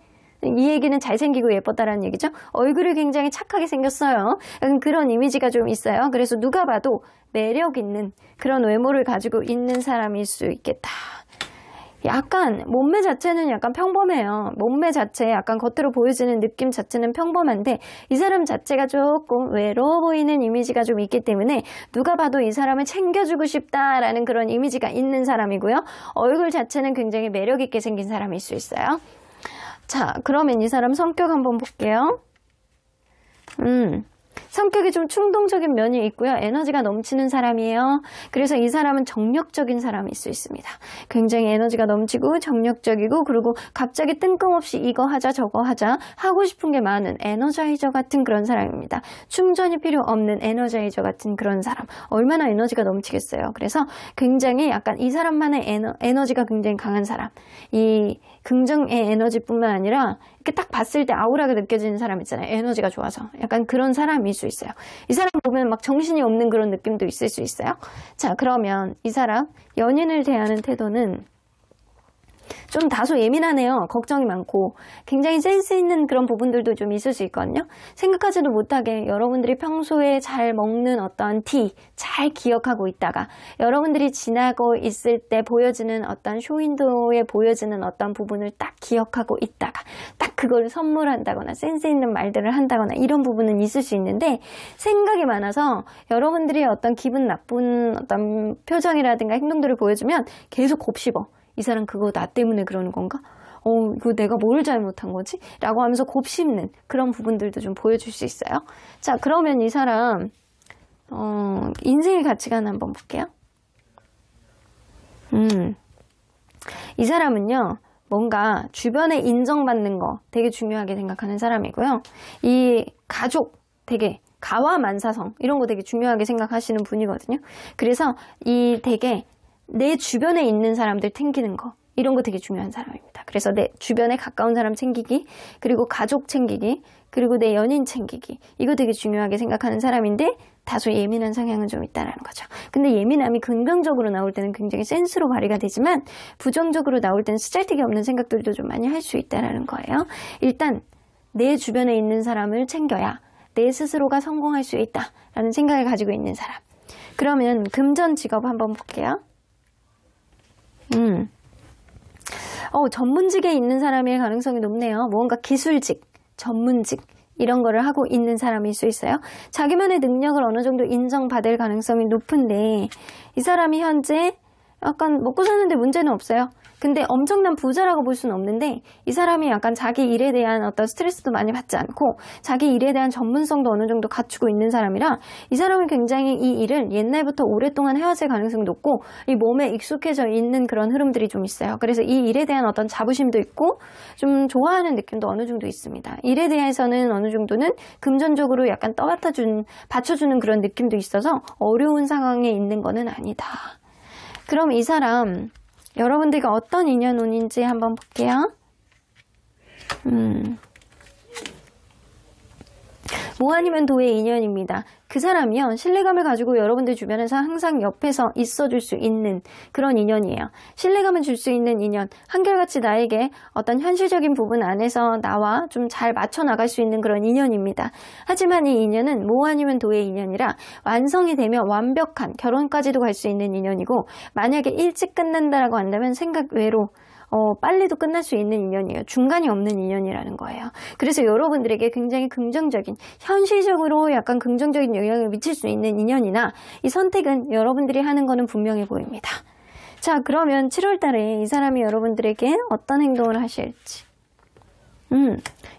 이 얘기는 잘생기고 예뻤다라는 얘기죠. 얼굴이 굉장히 착하게 생겼어요. 그런 이미지가 좀 있어요. 그래서 누가 봐도 매력 있는 그런 외모를 가지고 있는 사람일 수 있겠다. 약간 몸매 자체는 약간 평범해요. 몸매 자체 약간 겉으로 보여지는 느낌 자체는 평범한데 이 사람 자체가 조금 외로워 보이는 이미지가 좀 있기 때문에 누가 봐도 이 사람을 챙겨주고 싶다라는 그런 이미지가 있는 사람이고요. 얼굴 자체는 굉장히 매력 있게 생긴 사람일 수 있어요. 자, 그러면 이 사람 성격 한번 볼게요. 성격이 좀 충동적인 면이 있고요. 에너지가 넘치는 사람이에요. 그래서 이 사람은 정력적인 사람일 수 있습니다. 굉장히 에너지가 넘치고 정력적이고 그리고 갑자기 뜬금없이 이거 하자 저거 하자 하고 싶은 게 많은 에너자이저 같은 그런 사람입니다. 충전이 필요 없는 에너자이저 같은 그런 사람. 얼마나 에너지가 넘치겠어요. 그래서 굉장히 약간 이 사람만의 에너지가 굉장히 강한 사람. 이 긍정의 에너지뿐만 아니라 이렇게 딱 봤을 때 아우라가 느껴지는 사람 있잖아요. 에너지가 좋아서. 약간 그런 사람일 수 있어요. 이 사람 보면 막 정신이 없는 그런 느낌도 있을 수 있어요. 자, 그러면 이 사람 연인을 대하는 태도는 좀 다소 예민하네요. 걱정이 많고 굉장히 센스 있는 그런 부분들도 좀 있을 수 있거든요. 생각하지도 못하게 여러분들이 평소에 잘 먹는 어떤 티 잘 기억하고 있다가 여러분들이 지나고 있을 때 보여지는 어떤 쇼윈도에 보여지는 어떤 부분을 딱 기억하고 있다가 딱 그걸 선물한다거나 센스 있는 말들을 한다거나 이런 부분은 있을 수 있는데 생각이 많아서 여러분들이 어떤 기분 나쁜 어떤 표정이라든가 행동들을 보여주면 계속 곱씹어. 이 사람 그거 나 때문에 그러는 건가? 이거 내가 뭘 잘못한 거지? 라고 하면서 곱씹는 그런 부분들도 좀 보여줄 수 있어요. 자, 그러면 이 사람 인생의 가치관 한번 볼게요. 이 사람은요. 뭔가 주변에 인정받는 거 되게 중요하게 생각하는 사람이고요. 이 가족 되게 가와만사성 이런 거 되게 중요하게 생각하시는 분이거든요. 그래서 이 되게 내 주변에 있는 사람들 챙기는 거 이런 거 되게 중요한 사람입니다. 그래서 내 주변에 가까운 사람 챙기기 그리고 가족 챙기기 그리고 내 연인 챙기기 이거 되게 중요하게 생각하는 사람인데 다소 예민한 성향은 좀 있다는 거죠. 근데 예민함이 긍정적으로 나올 때는 굉장히 센스로 발휘가 되지만 부정적으로 나올 때는 쓰잘데기 없는 생각들도 좀 많이 할 수 있다는 거예요. 일단 내 주변에 있는 사람을 챙겨야 내 스스로가 성공할 수 있다라는 생각을 가지고 있는 사람. 그러면 금전 직업 한번 볼게요. 전문직에 있는 사람일 가능성이 높네요. 무언가 기술직, 전문직 이런 거를 하고 있는 사람일 수 있어요. 자기만의 능력을 어느 정도 인정받을 가능성이 높은데 이 사람이 현재 약간 먹고 사는데 문제는 없어요. 근데 엄청난 부자라고 볼 수는 없는데 이 사람이 약간 자기 일에 대한 어떤 스트레스도 많이 받지 않고 자기 일에 대한 전문성도 어느 정도 갖추고 있는 사람이라 이 사람은 굉장히 이 일을 옛날부터 오랫동안 해왔을 가능성이 높고 이 몸에 익숙해져 있는 그런 흐름들이 좀 있어요. 그래서 이 일에 대한 어떤 자부심도 있고 좀 좋아하는 느낌도 어느 정도 있습니다. 일에 대해서는 어느 정도는 금전적으로 약간 받쳐주는 그런 느낌도 있어서 어려운 상황에 있는 거는 아니다. 그럼 이 사람 여러분들과 어떤 인연운인지 한번 볼게요. 뭐 아니면 도의 인연입니다. 그 사람이요, 신뢰감을 가지고 여러분들 주변에서 항상 옆에서 있어줄 수 있는 그런 인연이에요. 신뢰감을 줄 수 있는 인연, 한결같이 나에게 어떤 현실적인 부분 안에서 나와 좀 잘 맞춰 나갈 수 있는 그런 인연입니다. 하지만 이 인연은 뭐 아니면 도의 인연이라 완성이 되면 완벽한 결혼까지도 갈 수 있는 인연이고, 만약에 일찍 끝난다라고 한다면 생각 외로 빨리도 끝날 수 있는 인연이에요. 중간이 없는 인연이라는 거예요. 그래서 여러분들에게 굉장히 긍정적인, 현실적으로 약간 긍정적인 영향을 미칠 수 있는 인연이나 이 선택은 여러분들이 하는 거는 분명해 보입니다. 자, 그러면 7월 달에 이 사람이 여러분들에게 어떤 행동을 하실지.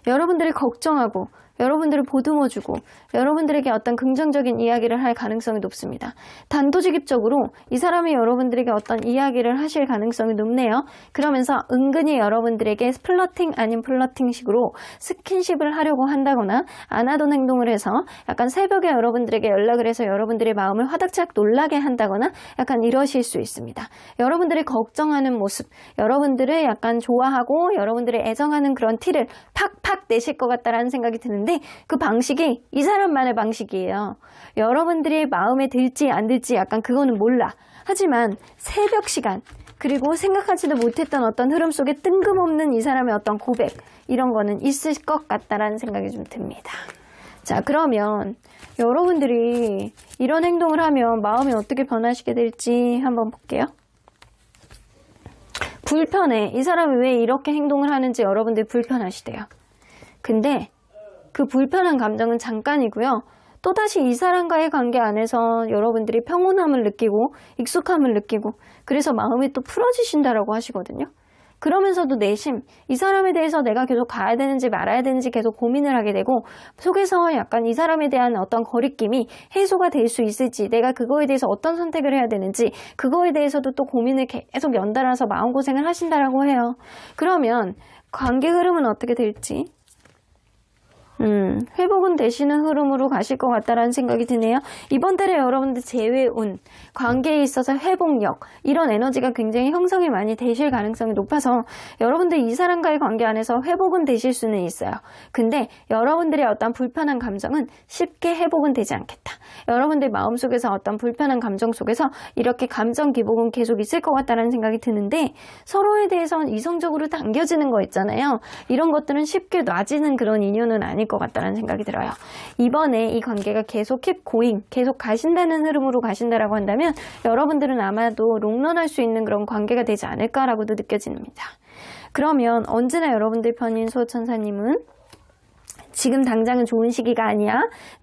여러분들이 걱정하고 여러분들을 보듬어주고 여러분들에게 어떤 긍정적인 이야기를 할 가능성이 높습니다. 단도직입적으로 이 사람이 여러분들에게 어떤 이야기를 하실 가능성이 높네요. 그러면서 은근히 여러분들에게 플러팅 아닌 플러팅식으로 스킨십을 하려고 한다거나 안 하던 행동을 해서 약간 새벽에 여러분들에게 연락을 해서 여러분들의 마음을 화닥짝 놀라게 한다거나 약간 이러실 수 있습니다. 여러분들이 걱정하는 모습, 여러분들을 약간 좋아하고 여러분들을 애정하는 그런 티를 팍팍 내실 것 같다라는 생각이 드는데, 그 방식이 이 사람만의 방식이에요. 여러분들이 마음에 들지 안 들지 약간 그거는 몰라. 하지만 새벽 시간, 그리고 생각하지도 못했던 어떤 흐름 속에 뜬금없는 이 사람의 어떤 고백, 이런 거는 있을 것 같다라는 생각이 좀 듭니다. 자, 그러면 여러분들이 이런 행동을 하면 마음이 어떻게 변하시게 될지 한번 볼게요. 불편해. 이 사람이 왜 이렇게 행동을 하는지 여러분들이 불편하시대요. 근데 그 불편한 감정은 잠깐이고요. 또다시 이 사람과의 관계 안에서 여러분들이 평온함을 느끼고 익숙함을 느끼고 그래서 마음이 또 풀어지신다라고 하시거든요. 그러면서도 내심 이 사람에 대해서 내가 계속 가야 되는지 말아야 되는지 계속 고민을 하게 되고 속에서 약간 이 사람에 대한 어떤 거리낌이 해소가 될 수 있을지, 내가 그거에 대해서 어떤 선택을 해야 되는지 그거에 대해서도 또 고민을 계속 연달아서 마음고생을 하신다라고 해요. 그러면 관계 흐름은 어떻게 될지, 회복은 되시는 흐름으로 가실 것 같다라는 생각이 드네요. 이번 달에 여러분들 재회운, 관계에 있어서 회복력, 이런 에너지가 굉장히 형성이 많이 되실 가능성이 높아서 여러분들 이 사람과의 관계 안에서 회복은 되실 수는 있어요. 근데 여러분들의 어떤 불편한 감정은 쉽게 회복은 되지 않겠다. 여러분들 마음속에서 어떤 불편한 감정 속에서 이렇게 감정 기복은 계속 있을 것 같다는 생각이 드는데, 서로에 대해서는 이성적으로 당겨지는 거 있잖아요. 이런 것들은 쉽게 놔지는 그런 인연은 아닐 것 같다는 생각이 들어요. 이번에 이 관계가 계속 keep going, 계속 가신다는 흐름으로 가신다라고 한다면 여러분들은 아마도 롱런할 수 있는 그런 관계가 되지 않을까라고도 느껴집니다. 그러면 언제나 여러분들 편인 수호천사님은 지금 당장은 좋은 시기가 아니야.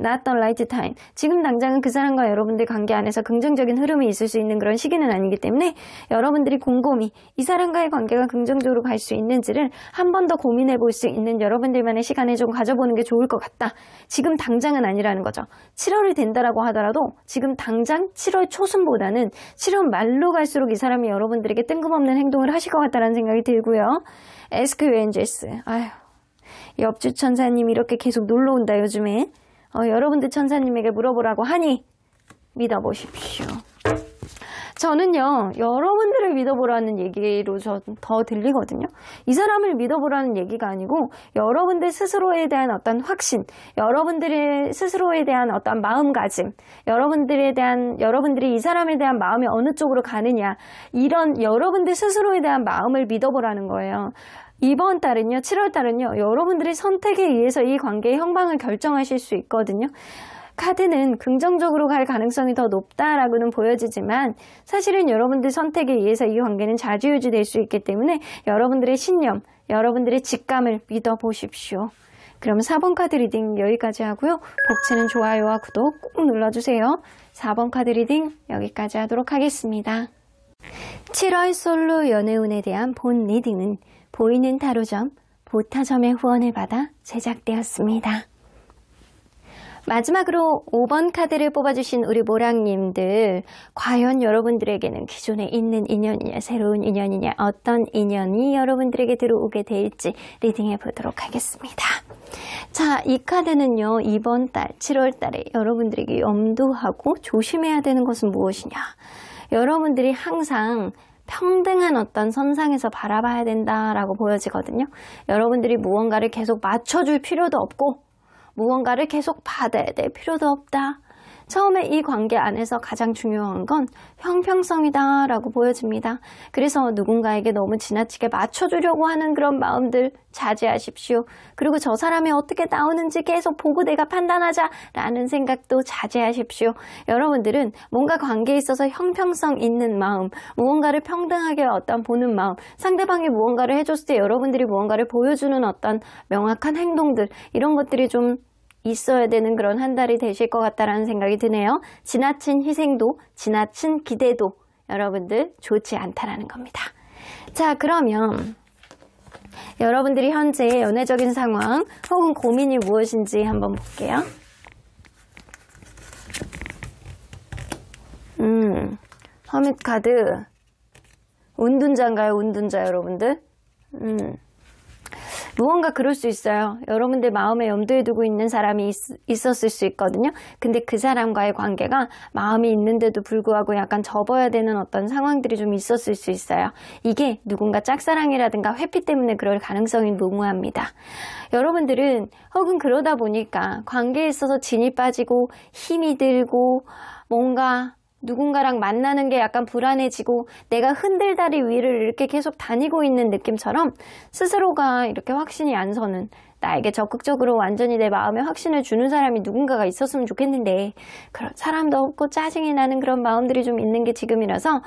Not the right time. 지금 당장은 그 사람과 여러분들 관계 안에서 긍정적인 흐름이 있을 수 있는 그런 시기는 아니기 때문에 여러분들이 곰곰이 이 사람과의 관계가 긍정적으로 갈 수 있는지를 한 번 더 고민해 볼 수 있는 여러분들만의 시간을 좀 가져보는 게 좋을 것 같다. 지금 당장은 아니라는 거죠. 7월이 된다라고 하더라도 지금 당장 7월 초순보다는 7월 말로 갈수록 이 사람이 여러분들에게 뜬금없는 행동을 하실 것 같다는 생각이 들고요. Ask your angels. 아휴. 옆주 천사님 이렇게 계속 놀러 온다 요즘에. 여러분들 천사님에게 물어보라고 하니 믿어보십시오. 저는요, 여러분들을 믿어보라는 얘기로 더 들리거든요. 이 사람을 믿어보라는 얘기가 아니고 여러분들 스스로에 대한 어떤 확신, 여러분들의 스스로에 대한 어떤 마음가짐, 여러분들이 이 사람에 대한 마음이 어느 쪽으로 가느냐, 이런 여러분들 스스로에 대한 마음을 믿어보라는 거예요. 이번 달은요, 7월 달은요, 여러분들의 선택에 의해서 이 관계의 형방을 결정하실 수 있거든요. 카드는 긍정적으로 갈 가능성이 더 높다라고는 보여지지만 사실은 여러분들 선택에 의해서 이 관계는 좌지우지 될 수 있기 때문에 여러분들의 신념, 여러분들의 직감을 믿어보십시오. 그럼 4번 카드 리딩 여기까지 하고요. 복채는 좋아요와 구독 꼭 눌러주세요. 4번 카드 리딩 여기까지 하도록 하겠습니다. 7월 솔로 연애운에 대한 본 리딩은 보이는 타로점, 보타점의 후원을 받아 제작되었습니다. 마지막으로 5번 카드를 뽑아주신 우리 모랑님들, 과연 여러분들에게는 기존에 있는 인연이냐 새로운 인연이냐 어떤 인연이 여러분들에게 들어오게 될지 리딩해 보도록 하겠습니다. 자, 이 카드는요, 이번 달 7월 달에 여러분들에게 염두하고 조심해야 되는 것은 무엇이냐. 여러분들이 항상 평등한 어떤 선상에서 바라봐야 된다라고 보여지거든요. 여러분들이 무언가를 계속 맞춰줄 필요도 없고 무언가를 계속 받아야 될 필요도 없다. 처음에 이 관계 안에서 가장 중요한 건 형평성이다 라고 보여집니다. 그래서 누군가에게 너무 지나치게 맞춰주려고 하는 그런 마음들 자제하십시오. 그리고 저 사람이 어떻게 나오는지 계속 보고 내가 판단하자 라는 생각도 자제하십시오. 여러분들은 뭔가 관계에 있어서 형평성 있는 마음, 무언가를 평등하게 어떤 보는 마음, 상대방이 무언가를 해줬을 때 여러분들이 무언가를 보여주는 어떤 명확한 행동들, 이런 것들이 좀 있어야 되는 그런 한 달이 되실 것 같다라는 생각이 드네요. 지나친 희생도, 지나친 기대도 여러분들 좋지 않다라는 겁니다. 자, 그러면 여러분들이 현재 연애적인 상황 혹은 고민이 무엇인지 한번 볼게요. 허밋 카드. 운둔자인가요? 운둔자 여러분들? 무언가 그럴 수 있어요. 여러분들 마음에 염두에 두고 있는 사람이 있었을 수 있거든요. 근데 그 사람과의 관계가 마음이 있는데도 불구하고 약간 접어야 되는 어떤 상황들이 좀 있었을 수 있어요. 이게 누군가 짝사랑이라든가 회피 때문에 그럴 가능성이 무무합니다. 여러분들은 혹은 그러다 보니까 관계에 있어서 진이 빠지고 힘이 들고 뭔가 누군가랑 만나는 게 약간 불안해지고 내가 흔들다리 위를 이렇게 계속 다니고 있는 느낌처럼 스스로가 이렇게 확신이 안 서는, 나에게 적극적으로 완전히 내 마음에 확신을 주는 사람이 누군가가 있었으면 좋겠는데 그런 사람도 없고 짜증이 나는 그런 마음들이 좀 있는 게 지금이라서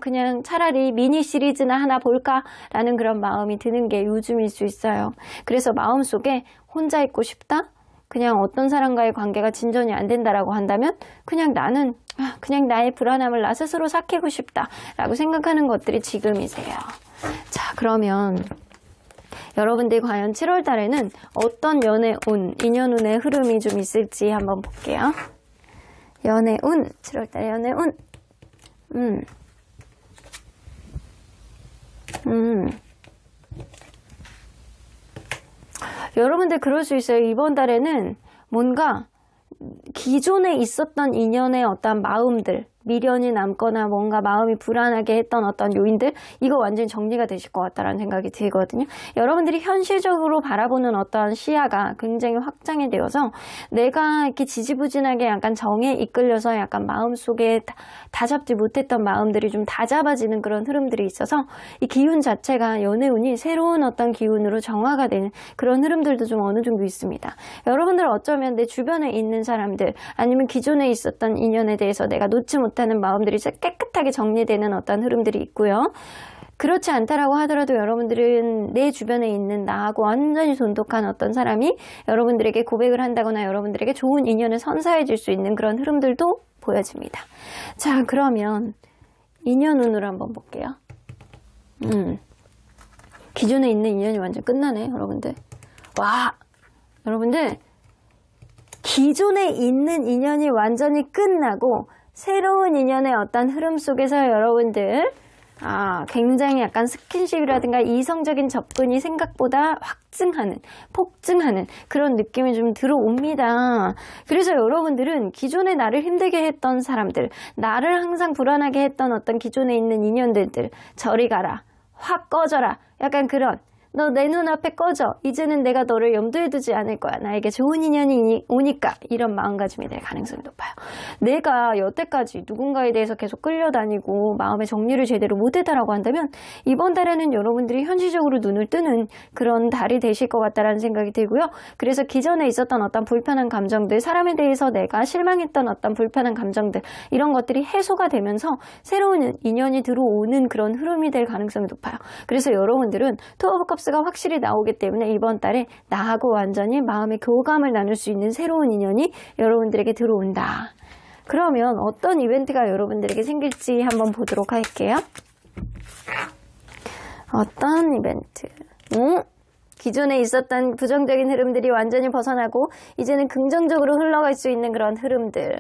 그냥 차라리 미니 시리즈나 하나 볼까라는 그런 마음이 드는 게 요즘일 수 있어요. 그래서 마음속에 혼자 있고 싶다? 그냥 어떤 사람과의 관계가 진전이 안 된다라고 한다면 그냥 나는 그냥 나의 불안함을 나 스스로 삭히고 싶다라고 생각하는 것들이 지금이세요. 자, 그러면 여러분들이 과연 7월 달에는 어떤 연애운, 인연운의 흐름이 좀 있을지 한번 볼게요. 연애운, 7월 달 연애운. 여러분들 그럴 수 있어요. 이번 달에는 뭔가 기존에 있었던 인연의 어떤 마음들, 미련이 남거나 뭔가 마음이 불안하게 했던 어떤 요인들, 이거 완전히 정리가 되실 것 같다라는 생각이 들거든요. 여러분들이 현실적으로 바라보는 어떤 시야가 굉장히 확장이 되어서 내가 이렇게 지지부진하게 약간 정에 이끌려서 약간 마음속에 다잡지 못했던 마음들이 좀 다잡아지는 그런 흐름들이 있어서 이 기운 자체가 연애운이 새로운 어떤 기운으로 정화가 되는 그런 흐름들도 좀 어느 정도 있습니다. 여러분들 어쩌면 내 주변에 있는 사람들 아니면 기존에 있었던 인연에 대해서 내가 놓지 못하는 마음들이 깨끗하게 정리되는 어떤 흐름들이 있고요. 그렇지 않다라고 하더라도 여러분들은 내 주변에 있는 나하고 완전히 돈독한 어떤 사람이 여러분들에게 고백을 한다거나 여러분들에게 좋은 인연을 선사해 줄 수 있는 그런 흐름들도 보여집니다. 자, 그러면 인연운으로 한번 볼게요. 기존에 있는 인연이 완전 끝나네, 여러분들. 와, 여러분들 기존에 있는 인연이 완전히 끝나고 새로운 인연의 어떤 흐름 속에서 여러분들 굉장히 약간 스킨십이라든가 이성적인 접근이 생각보다 확증하는, 폭증하는 그런 느낌이 좀 들어옵니다. 그래서 여러분들은 기존에 나를 힘들게 했던 사람들, 나를 항상 불안하게 했던 어떤 기존에 있는 인연들 저리 가라, 확 꺼져라, 약간 그런, 너 내 눈앞에 꺼져, 이제는 내가 너를 염두에 두지 않을 거야, 나에게 좋은 인연이 오니까, 이런 마음가짐이 될 가능성이 높아요. 내가 여태까지 누군가에 대해서 계속 끌려다니고 마음의 정리를 제대로 못했다라고 한다면 이번 달에는 여러분들이 현실적으로 눈을 뜨는 그런 달이 되실 것 같다라는 생각이 들고요. 그래서 기존에 있었던 어떤 불편한 감정들, 사람에 대해서 내가 실망했던 어떤 불편한 감정들, 이런 것들이 해소가 되면서 새로운 인연이 들어오는 그런 흐름이 될 가능성이 높아요. 그래서 여러분들은 투어 오브 컵스 바이브스가 확실히 나오기 때문에 이번 달에 나하고 완전히 마음의 교감을 나눌 수 있는 새로운 인연이 여러분들에게 들어온다. 그러면 어떤 이벤트가 여러분들에게 생길지 한번 보도록 할게요. 어떤 이벤트? 기존에 있었던 부정적인 흐름들이 완전히 벗어나고 이제는 긍정적으로 흘러갈 수 있는 그런 흐름들.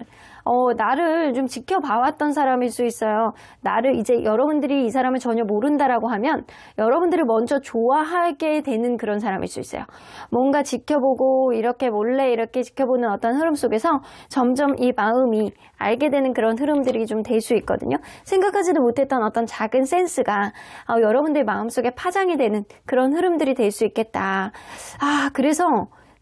나를 좀 지켜봐왔던 사람일 수 있어요. 나를 이제 여러분들이 이 사람을 전혀 모른다라고 하면 여러분들을 먼저 좋아하게 되는 그런 사람일 수 있어요. 뭔가 지켜보고 이렇게 몰래 이렇게 지켜보는 어떤 흐름 속에서 점점 이 마음이 알게 되는 그런 흐름들이 좀 될 수 있거든요. 생각하지도 못했던 어떤 작은 센스가 여러분들 마음속에 파장이 되는 그런 흐름들이 될 수 있겠다. 그래서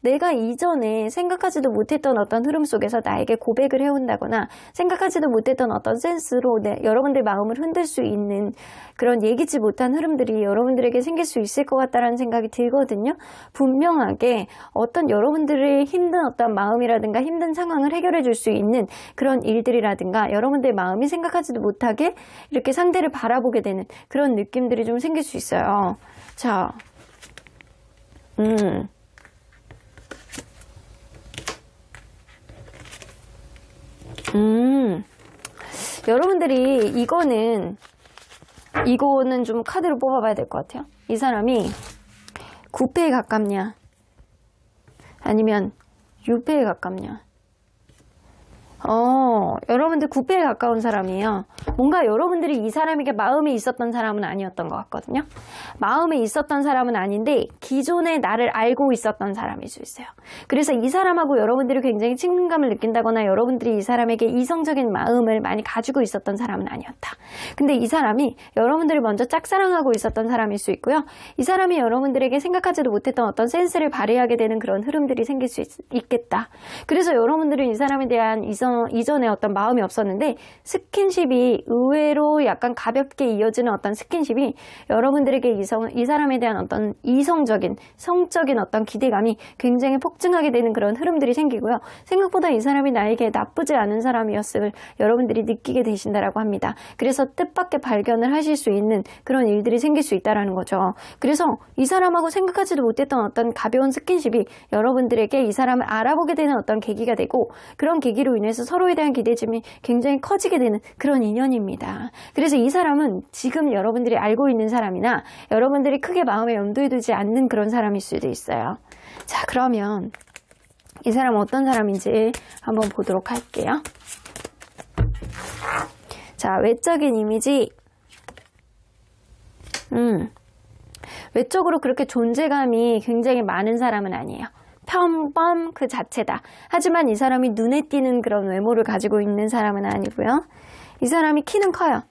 내가 이전에 생각하지도 못했던 어떤 흐름 속에서 나에게 고백을 해온다거나 생각하지도 못했던 어떤 센스로 여러분들 마음을 흔들 수 있는 그런 예기치 못한 흐름들이 여러분들에게 생길 수 있을 것 같다라는 생각이 들거든요. 분명하게 어떤 여러분들의 힘든 어떤 마음이라든가 힘든 상황을 해결해 줄 수 있는 그런 일들이라든가 여러분들 마음이 생각하지도 못하게 이렇게 상대를 바라보게 되는 그런 느낌들이 좀 생길 수 있어요. 자, 여러분들이 이거는 좀 카드로 뽑아봐야 될 것 같아요. 이 사람이 9패에 가깝냐 아니면 6패에 가깝냐. 여러분들 9패에 가까운 사람이에요. 뭔가 여러분들이 이 사람에게 마음에 있었던 사람은 아니었던 것 같거든요. 마음에 있었던 사람은 아닌데 기존에 나를 알고 있었던 사람일 수 있어요. 그래서 이 사람하고 여러분들이 굉장히 친근감을 느낀다거나 여러분들이 이 사람에게 이성적인 마음을 많이 가지고 있었던 사람은 아니었다. 근데 이 사람이 여러분들을 먼저 짝사랑하고 있었던 사람일 수 있고요. 이 사람이 여러분들에게 생각하지도 못했던 어떤 센스를 발휘하게 되는 그런 흐름들이 생길 수 있겠다. 그래서 여러분들은 이 사람에 대한 이전에 어떤 마음이 없었는데 스킨십이 의외로 약간 가볍게 이어지는 어떤 스킨십이 여러분들에게 이 사람에 대한 어떤 이성적인 성적인 어떤 기대감이 굉장히 폭증하게 되는 그런 흐름들이 생기고요. 생각보다 이 사람이 나에게 나쁘지 않은 사람이었음을 여러분들이 느끼게 되신다라고 합니다. 그래서 뜻밖의 발견을 하실 수 있는 그런 일들이 생길 수 있다라는 거죠. 그래서 이 사람하고 생각하지도 못했던 어떤 가벼운 스킨십이 여러분들에게 이 사람을 알아보게 되는 어떤 계기가 되고 그런 계기로 인해서 서로에 대한 기대심이 굉장히 커지게 되는 그런 인연입니다. 그래서 이 사람은 지금 여러분들이 알고 있는 사람이나 여러분들이 크게 마음에 염두에 두지 않는 그런 사람일 수도 있어요. 자, 그러면 이 사람 어떤 사람인지 한번 보도록 할게요. 자, 외적인 이미지. 외적으로 그렇게 존재감이 굉장히 많은 사람은 아니에요. 평범 그 자체다. 하지만 이 사람이 눈에 띄는 그런 외모를 가지고 있는 사람은 아니고요. 이 사람이 키는 커요.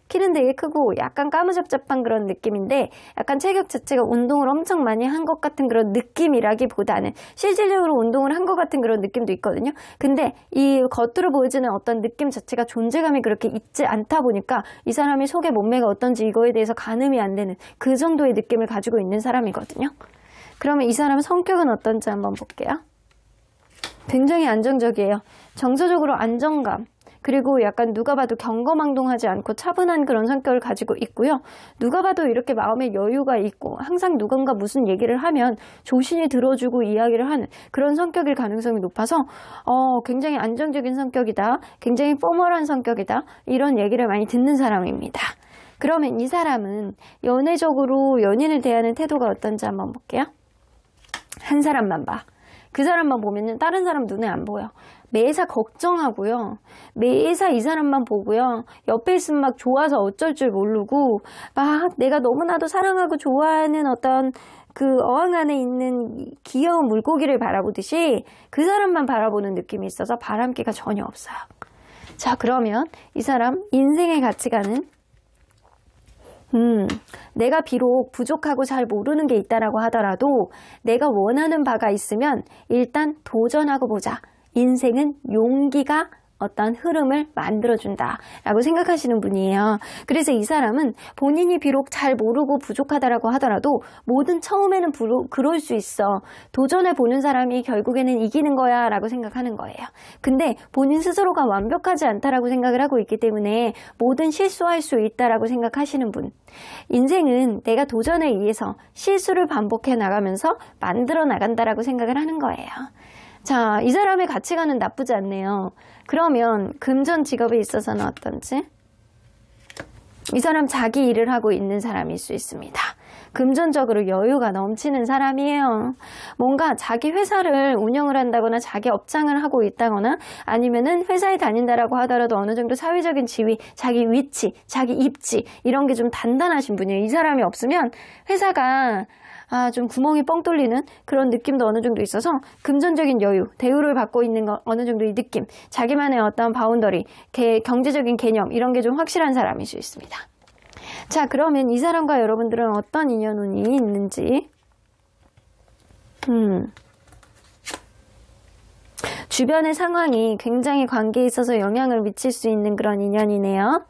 키는 되게 크고 약간 까무잡잡한 그런 느낌인데 약간 체격 자체가 운동을 엄청 많이 한 것 같은 그런 느낌이라기보다는 실질적으로 운동을 한 것 같은 그런 느낌도 있거든요. 근데 이 겉으로 보여지는 어떤 느낌 자체가 존재감이 그렇게 있지 않다 보니까 이 사람이 속의 몸매가 어떤지 이거에 대해서 가늠이 안 되는 그 정도의 느낌을 가지고 있는 사람이거든요. 그러면 이 사람의 성격은 어떤지 한번 볼게요. 굉장히 안정적이에요. 정서적으로 안정감, 그리고 약간 누가 봐도 경거망동하지 않고 차분한 그런 성격을 가지고 있고요. 누가 봐도 이렇게 마음에 여유가 있고 항상 누군가 무슨 얘기를 하면 조신히 들어주고 이야기를 하는 그런 성격일 가능성이 높아서 굉장히 안정적인 성격이다. 굉장히 포멀한 성격이다. 이런 얘기를 많이 듣는 사람입니다. 그러면 이 사람은 연애적으로 연인을 대하는 태도가 어떤지 한번 볼게요. 한 사람만 봐. 그 사람만 보면은 다른 사람 눈에 안 보여. 매사 걱정하고요. 매사 이 사람만 보고요. 옆에 있으면 막 좋아서 어쩔 줄 모르고 막 내가 너무나도 사랑하고 좋아하는 어떤 그 어항 안에 있는 귀여운 물고기를 바라보듯이 그 사람만 바라보는 느낌이 있어서 바람기가 전혀 없어요. 자, 그러면 이 사람 인생의 가치관은 내가 비록 부족하고 잘 모르는 게 있다라고 하더라도 내가 원하는 바가 있으면 일단 도전하고 보자. 인생은 용기가 어떤 흐름을 만들어준다라고 생각하시는 분이에요. 그래서 이 사람은 본인이 비록 잘 모르고 부족하다라고 하더라도 뭐든 처음에는 그럴 수 있어. 도전해보는 사람이 결국에는 이기는 거야 라고 생각하는 거예요. 근데 본인 스스로가 완벽하지 않다라고 생각을 하고 있기 때문에 뭐든 실수할 수 있다라고 생각하시는 분. 인생은 내가 도전에 의해서 실수를 반복해 나가면서 만들어 나간다라고 생각을 하는 거예요. 자, 이 사람의 가치관은 나쁘지 않네요. 그러면 금전 직업에 있어서는 어떤지? 이 사람 자기 일을 하고 있는 사람일 수 있습니다. 금전적으로 여유가 넘치는 사람이에요. 뭔가 자기 회사를 운영을 한다거나 자기 업장을 하고 있다거나 아니면은 회사에 다닌다라고 하더라도 어느 정도 사회적인 지위, 자기 위치, 자기 입지 이런 게 좀 단단하신 분이에요. 이 사람이 없으면 회사가 좀 구멍이 뻥 뚫리는 그런 느낌도 어느 정도 있어서 금전적인 여유, 대우를 받고 있는 거 어느 정도의 느낌, 자기만의 어떤 바운더리, 경제적인 개념 이런 게 좀 확실한 사람일 수 있습니다. 자, 그러면 이 사람과 여러분들은 어떤 인연운이 있는지 주변의 상황이 굉장히 관계에 있어서 영향을 미칠 수 있는 그런 인연이네요.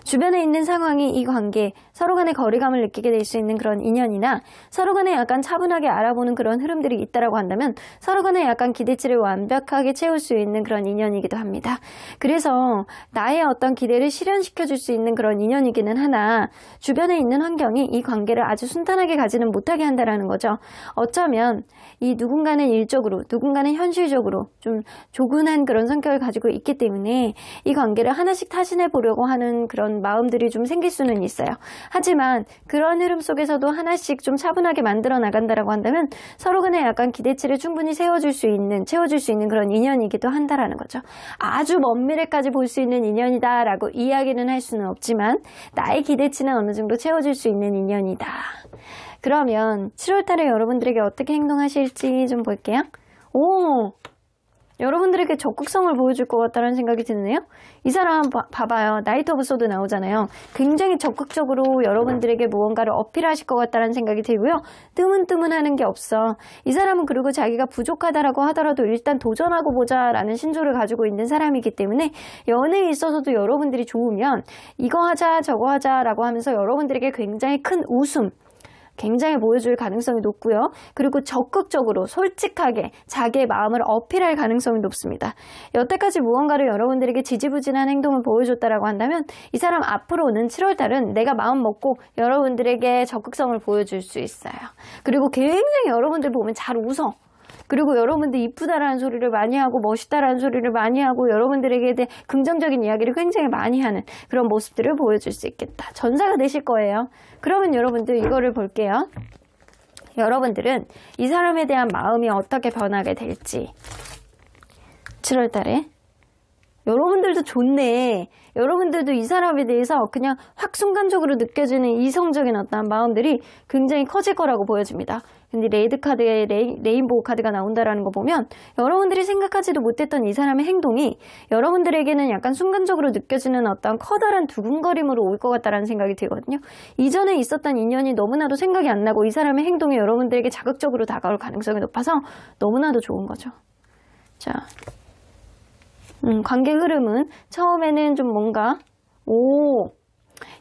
주변에 있는 상황이 이 관계, 서로 간의 거리감을 느끼게 될 수 있는 그런 인연이나 서로 간에 약간 차분하게 알아보는 그런 흐름들이 있다라고 한다면 서로 간에 약간 기대치를 완벽하게 채울 수 있는 그런 인연이기도 합니다. 그래서 나의 어떤 기대를 실현시켜 줄 수 있는 그런 인연이기는 하나 주변에 있는 환경이 이 관계를 아주 순탄하게 가지는 못하게 한다라는 거죠. 어쩌면 이 누군가는 일적으로, 누군가는 현실적으로 좀 조근한 그런 성격을 가지고 있기 때문에 이 관계를 하나씩 타진해 보려고 하는 그런 마음들이 좀 생길 수는 있어요. 하지만 그런 흐름 속에서도 하나씩 좀 차분하게 만들어 나간다라고 한다면 서로 간에 약간 기대치를 충분히 채워줄 수 있는 그런 인연이기도 한다라는 거죠. 아주 먼 미래까지 볼 수 있는 인연이다라고 이야기는 할 수는 없지만 나의 기대치는 어느 정도 채워줄 수 있는 인연이다. 그러면 7월달에 여러분들에게 어떻게 행동하실지 좀 볼게요. 여러분들에게 적극성을 보여줄 것 같다는 생각이 드네요. 이 사람 봐봐요. 나이트 오브 소드 나오잖아요. 굉장히 적극적으로 여러분들에게 무언가를 어필하실 것 같다는 생각이 들고요. 뜨문뜨문하는 게 없어. 이 사람은 그리고 자기가 부족하다라고 하더라도 일단 도전하고 보자라는 신조를 가지고 있는 사람이기 때문에 연애에 있어서도 여러분들이 좋으면 이거 하자 저거 하자라고 하면서 여러분들에게 굉장히 큰 웃음 굉장히 보여줄 가능성이 높고요. 그리고 적극적으로 솔직하게 자기의 마음을 어필할 가능성이 높습니다. 여태까지 무언가를 여러분들에게 지지부진한 행동을 보여줬다라고 한다면 이 사람 앞으로는 7월달은 내가 마음 먹고 여러분들에게 적극성을 보여줄 수 있어요. 그리고 굉장히 여러분들 보면 잘 웃어. 그리고 여러분들 이쁘다라는 소리를 많이 하고 멋있다라는 소리를 많이 하고 여러분들에게 대해 긍정적인 이야기를 굉장히 많이 하는 그런 모습들을 보여줄 수 있겠다. 전사가 되실 거예요. 그러면 여러분들 이거를 볼게요. 여러분들은 이 사람에 대한 마음이 어떻게 변하게 될지 7월 달에 여러분들도 좋네. 여러분들도 이 사람에 대해서 그냥 확 순간적으로 느껴지는 이성적인 어떤 마음들이 굉장히 커질 거라고 보여집니다. 근데 레이드 카드에 레인보우 카드가 나온다라는 거 보면 여러분들이 생각하지도 못했던 이 사람의 행동이 여러분들에게는 약간 순간적으로 느껴지는 어떤 커다란 두근거림으로 올 것 같다라는 생각이 들거든요. 이전에 있었던 인연이 너무나도 생각이 안 나고 이 사람의 행동이 여러분들에게 자극적으로 다가올 가능성이 높아서 너무나도 좋은 거죠. 자, 관계 흐름은 처음에는 좀 뭔가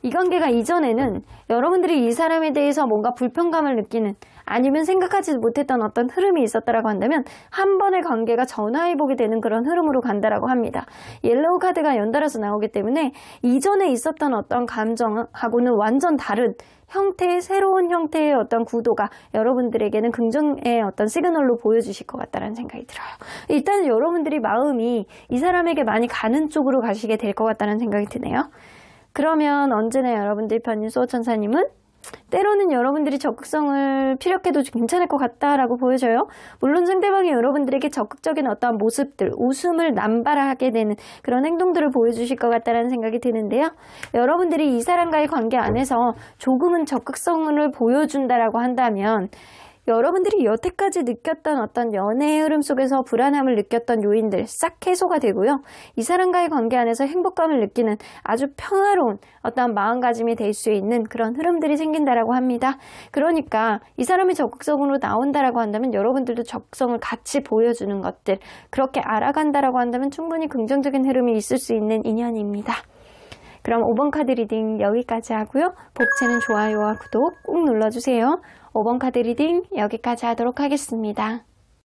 이 관계가 이전에는 여러분들이 이 사람에 대해서 뭔가 불편감을 느끼는 아니면 생각하지 못했던 어떤 흐름이 있었다라고 한다면 한 번의 관계가 전화해보게 되는 그런 흐름으로 간다라고 합니다. 옐로우 카드가 연달아서 나오기 때문에 이전에 있었던 어떤 감정하고는 완전 다른 형태의 새로운 형태의 어떤 구도가 여러분들에게는 긍정의 어떤 시그널로 보여주실 것 같다는 생각이 들어요. 일단 여러분들이 마음이 이 사람에게 많이 가는 쪽으로 가시게 될 것 같다는 생각이 드네요. 그러면 언제나 여러분들 편인 수호천사님은 때로는 여러분들이 적극성을 피력해도 괜찮을 것 같다라고 보여져요. 물론 상대방이 여러분들에게 적극적인 어떠한 모습들, 웃음을 남발하게 되는 그런 행동들을 보여주실 것 같다는 생각이 드는데요. 여러분들이 이 사람과의 관계 안에서 조금은 적극성을 보여준다라고 한다면 여러분들이 여태까지 느꼈던 어떤 연애의 흐름 속에서 불안함을 느꼈던 요인들 싹 해소가 되고요. 이 사람과의 관계 안에서 행복감을 느끼는 아주 평화로운 어떤 마음가짐이 될 수 있는 그런 흐름들이 생긴다라고 합니다. 그러니까 이 사람이 적극적으로 나온다라고 한다면 여러분들도 적극성을 같이 보여주는 것들, 그렇게 알아간다라고 한다면 충분히 긍정적인 흐름이 있을 수 있는 인연입니다. 그럼 5번 카드 리딩 여기까지 하고요. 복채는 좋아요와 구독 꼭 눌러주세요. 5번 카드 리딩 여기까지 하도록 하겠습니다.